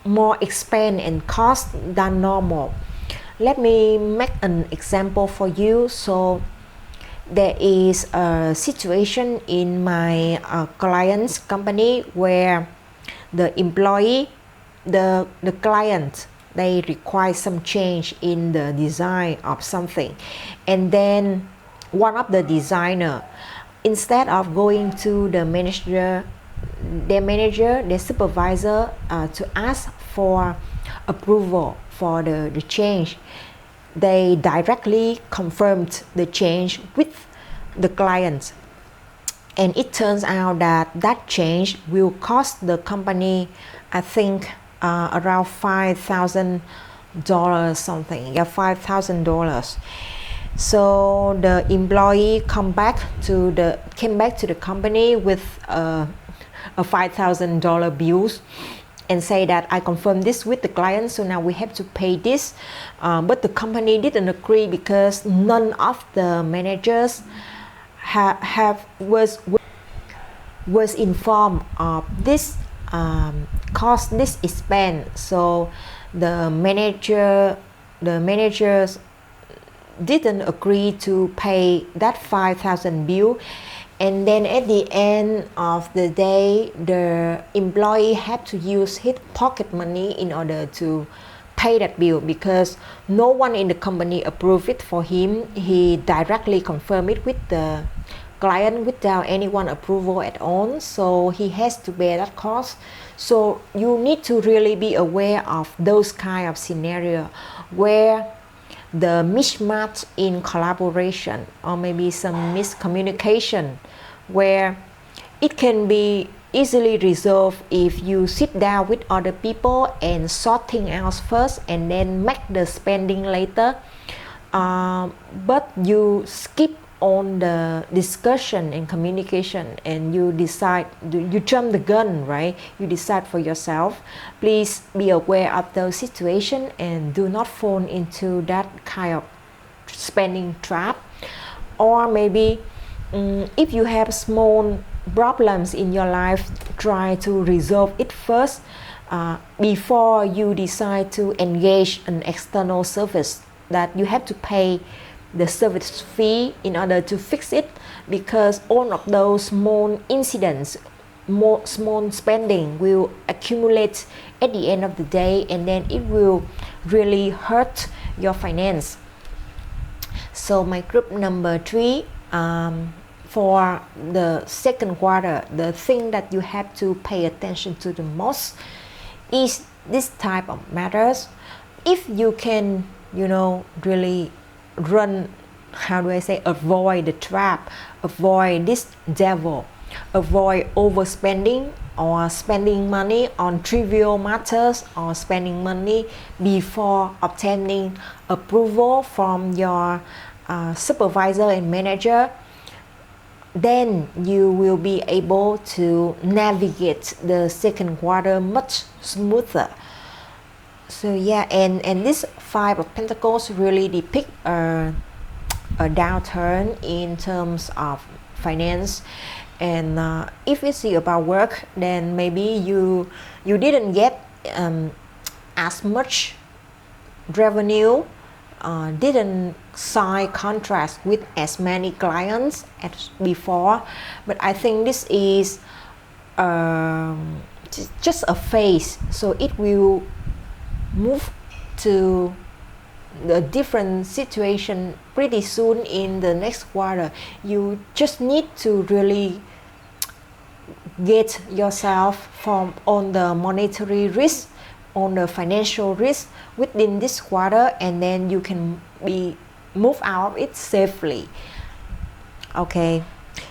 more expand and cost than normal. Let me make an example for you. So there is a situation in my client's company where the employee, the client they require some change in the design of something, and then one of the designer, instead of going to the manager, their supervisor, to ask for approval for the change, they directly confirmed the change with the client. And it turns out that that change will cost the company, I think, around $5,000 something. Yeah, $5,000. So the employee came back to the company with a $5,000 bills and say that I confirmed this with the client, so now we have to pay this. But the company didn't agree because none of the managers was informed of this cost, this expense. So the managers didn't agree to pay that 5,000 bill, and then at the end of the day, the employee had to use his pocket money in order to pay that bill because no one in the company approved it for him. He directly confirmed it with the client without anyone approval at all, so he has to bear that cost. So you need to really be aware of those kind of scenario where the mismatch in collaboration or maybe some miscommunication, where it can be easily resolved if you sit down with other people and sort things out first and then make the spending later. But you skip on the discussion and communication and you decide, you jump the gun, right? You decide for yourself. Please be aware of those situations and do not fall into that kind of spending trap. Or maybe if you have small problems in your life, try to resolve it first before you decide to engage an external service that you have to pay the service fee in order to fix it, because all of those small incidents, small spending will accumulate at the end of the day, and then it will really hurt your finance. So my group number 3, for the second quarter, the thing that you have to pay attention to the most is this type of matters. If you can, really avoid the trap, avoid this devil, avoid overspending or spending money on trivial matters or spending money before obtaining approval from your supervisor and manager, then you will be able to navigate the second quarter much smoother. So yeah, and this 5 of Pentacles really depict a downturn in terms of finance. And if it's about work, then maybe you didn't get as much revenue, didn't sign contracts with as many clients as before. But I think this is just a phase, so it will move to the different situation pretty soon in the next quarter. You just need to really get yourself from on the monetary risk, on the financial risk within this quarter, and then you can move out of it safely. Okay,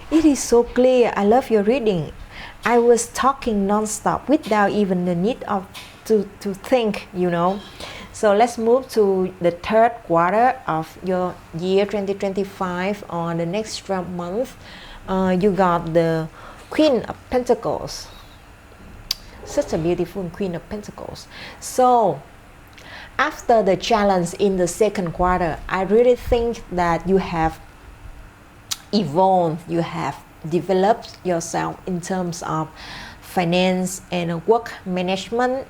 it is so clear. I love your reading. I was talking non-stop without even the need of to think, So let's move to the third quarter of your year 2025. On the next 12 months, you got the Queen of Pentacles. Such a beautiful Queen of Pentacles. So after the challenge in the second quarter, I really think that you have evolved, you have developed yourself in terms of finance and work management,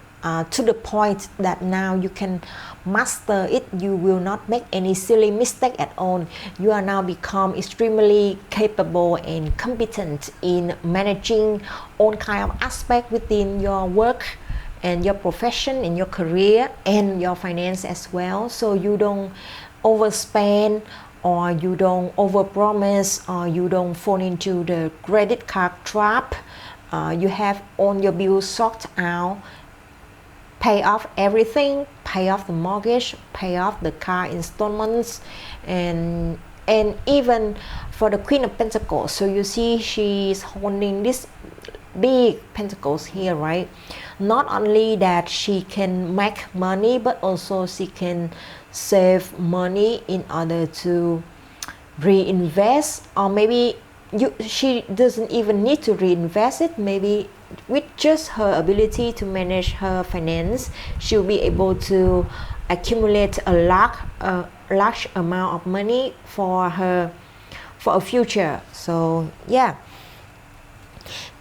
to the point that now you can master it. You will not make any silly mistake at all. You are now become extremely capable and competent in managing all kind of aspect within your work and your profession, in your career, and your finance as well. So you don't overspend, or you don't overpromise, or you don't fall into the credit card trap. You have all your bills sorted out, pay off everything, pay off the mortgage, pay off the car installments, and even for the Queen of Pentacles. So you see she's holding this big pentacles here, right? Not only that she can make money, but also she can save money in order to reinvest, or maybe she doesn't even need to reinvest it. Maybe with just her ability to manage her finance, she'll be able to accumulate a large amount of money for a future. So yeah,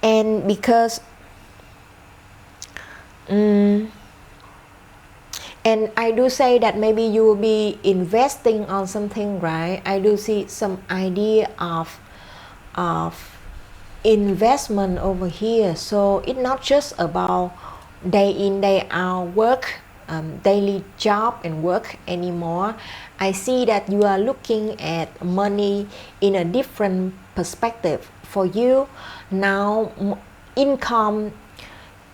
and because and I do say that maybe you will be investing on something, right? I do see some idea of investment over here. So it's not just about day in day out work, daily job and work anymore. I see that you are looking at money in a different perspective. For you now, income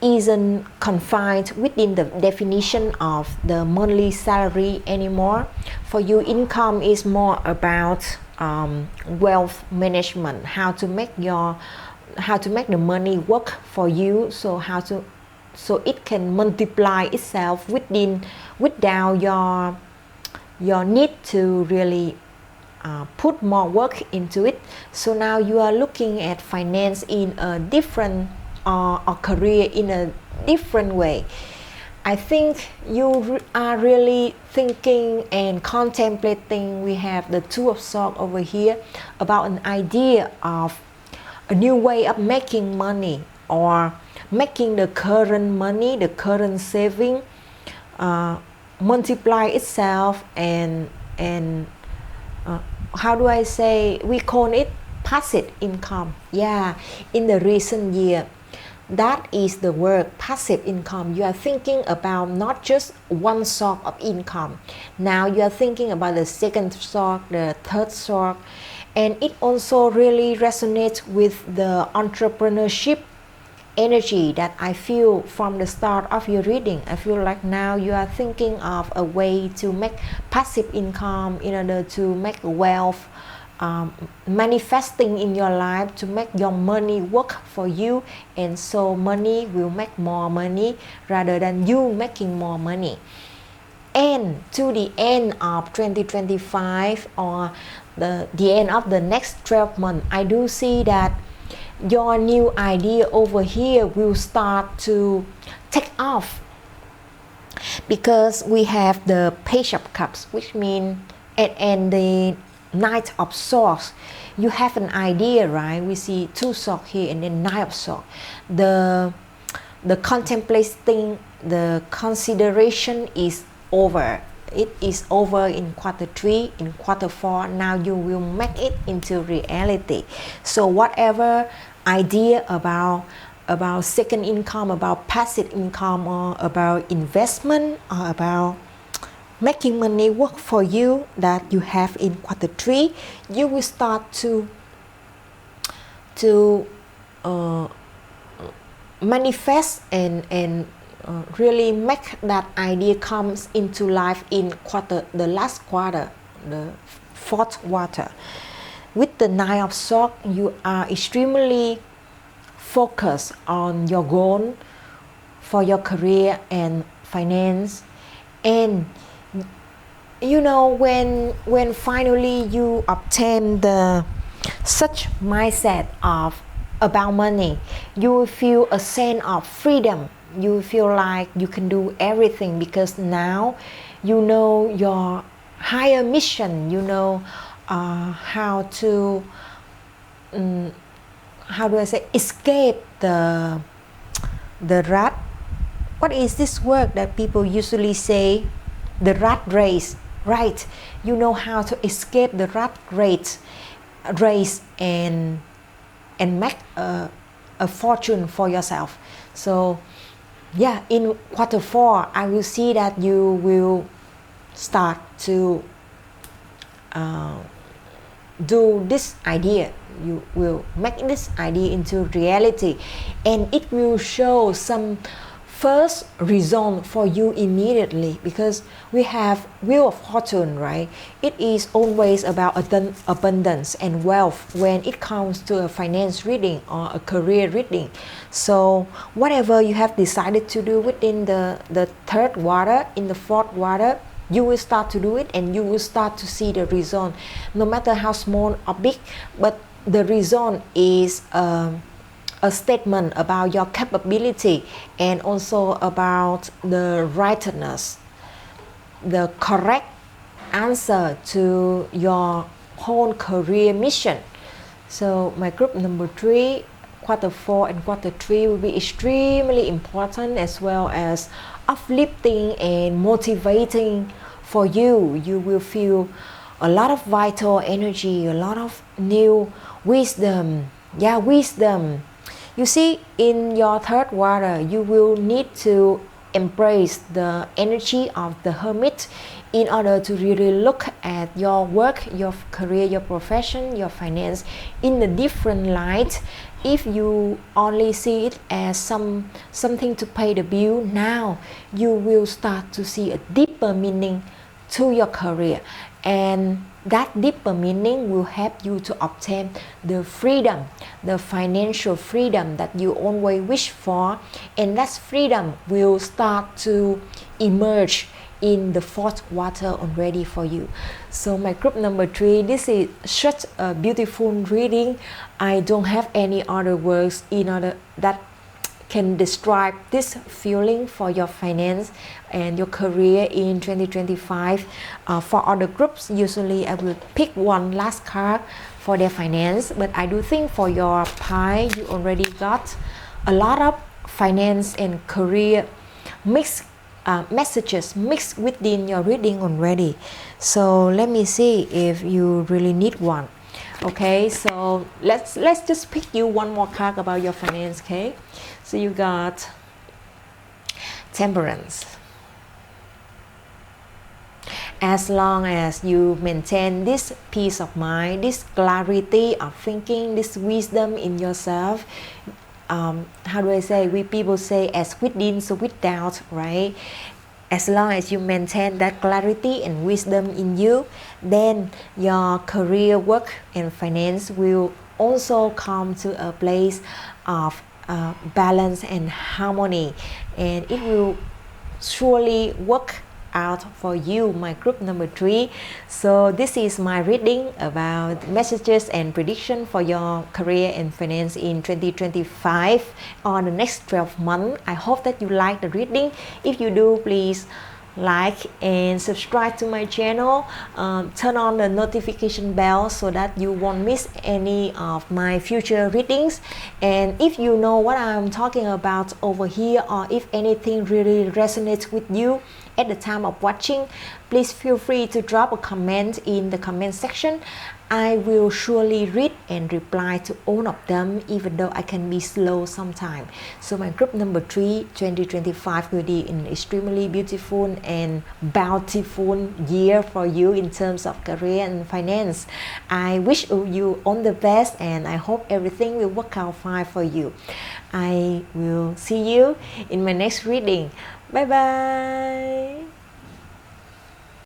isn't confined within the definition of the monthly salary anymore. For you, income is more about wealth management, how to make the money work for you, so it can multiply itself without your need to really put more work into it. So now you are looking at finance in a different or career in a different way. I think you are really thinking and contemplating. We have the Two of Swords over here, about an idea of a new way of making money, or making the current money, the current saving multiply itself, and how do I say, we call it passive income. Yeah, in the recent year, that is the word, passive income. You are thinking about not just one source of income. Now you are thinking about the second source, the third source, and it also really resonates with the entrepreneurship energy that I feel from the start of your reading. I feel like now you are thinking of a way to make passive income in order to make wealth manifesting in your life, to make your money work for you, and so money will make more money rather than you making more money. And to the end of 2025, or the end of the next 12 months, I do see that your new idea over here will start to take off, because we have the Page of Cups, which means and the Knight of Swords. You have an idea, right? We see two swords here and then Knight of Swords. The contemplating, the consideration is over. It is over in quarter 3, in quarter 4. Now you will make it into reality. So whatever idea about second income, about passive income, or about investment, or about making money work for you that you have in quarter 3, you will start to manifest and really make that idea comes into life in the last quarter, the fourth quarter. With the Nine of Swords, you are extremely focused on your goal for your career and finance. And you know, when finally you obtain such mindset about money, you will feel a sense of freedom. You will feel like you can do everything, because now you know your higher mission. You know how to escape the rat. What is this word that people usually say? The rat race, right? You know how to escape the rat race and make a fortune for yourself. So yeah, in quarter 4, I will see that you will start to do this idea. You will make this idea into reality, and it will show some first result for you immediately, because we have Wheel of Fortune, right? It is always about abundance and wealth when it comes to a finance reading or a career reading. So whatever you have decided to do within the third water, in the fourth water, you will start to do it, and you will start to see the result, no matter how small or big, but the result is a statement about your capability, and also about the rightness, the correct answer to your whole career mission. So my group number 3, quarter 4 and quarter 3 will be extremely important, as well as uplifting and motivating for you. You will feel a lot of vital energy, a lot of new wisdom. Yeah, wisdom. You see, in your third water, you will need to embrace the energy of the hermit in order to really look at your work, your career, your profession, your finance in a different light. If you only see it as something to pay the bill, now you will start to see a deeper meaning to your career, and that deeper meaning will help you to obtain the freedom, the financial freedom that you always wish for, and that freedom will start to emerge in the fourth water already for you. So my group number 3, this is such a beautiful reading. I don't have any other words in order that can describe this feeling for your finance and your career in 2025. For other groups, usually I will pick one last card for their finance, but I do think for your pie, you already got a lot of finance and career mixed messages mixed within your reading already. So let me see if you really need one. Okay, so let's just pick you one more card about your finance. Okay, so you got Temperance. As long as you maintain this peace of mind, this clarity of thinking, this wisdom in yourself, how do I say, we people say as within so without, right? As long as you maintain that clarity and wisdom in you, then your career, work and finance will also come to a place of balance and harmony, and it will surely work out for you, my group number 3. So this is my reading about messages and prediction for your career and finance in 2025 on the next 12 months. I hope that you like the reading. If you do, please like and subscribe to my channel, turn on the notification bell so that you won't miss any of my future readings. And if you know what I'm talking about over here, or if anything really resonates with you at the time of watching, please feel free to drop a comment in the comment section. I will surely read and reply to all of them, even though I can be slow sometimes. So my group number 3, 2025 will be an extremely beautiful and bountiful year for you in terms of career and finance. I wish you all the best, and I hope everything will work out fine for you. I will see you in my next reading. Bye bye.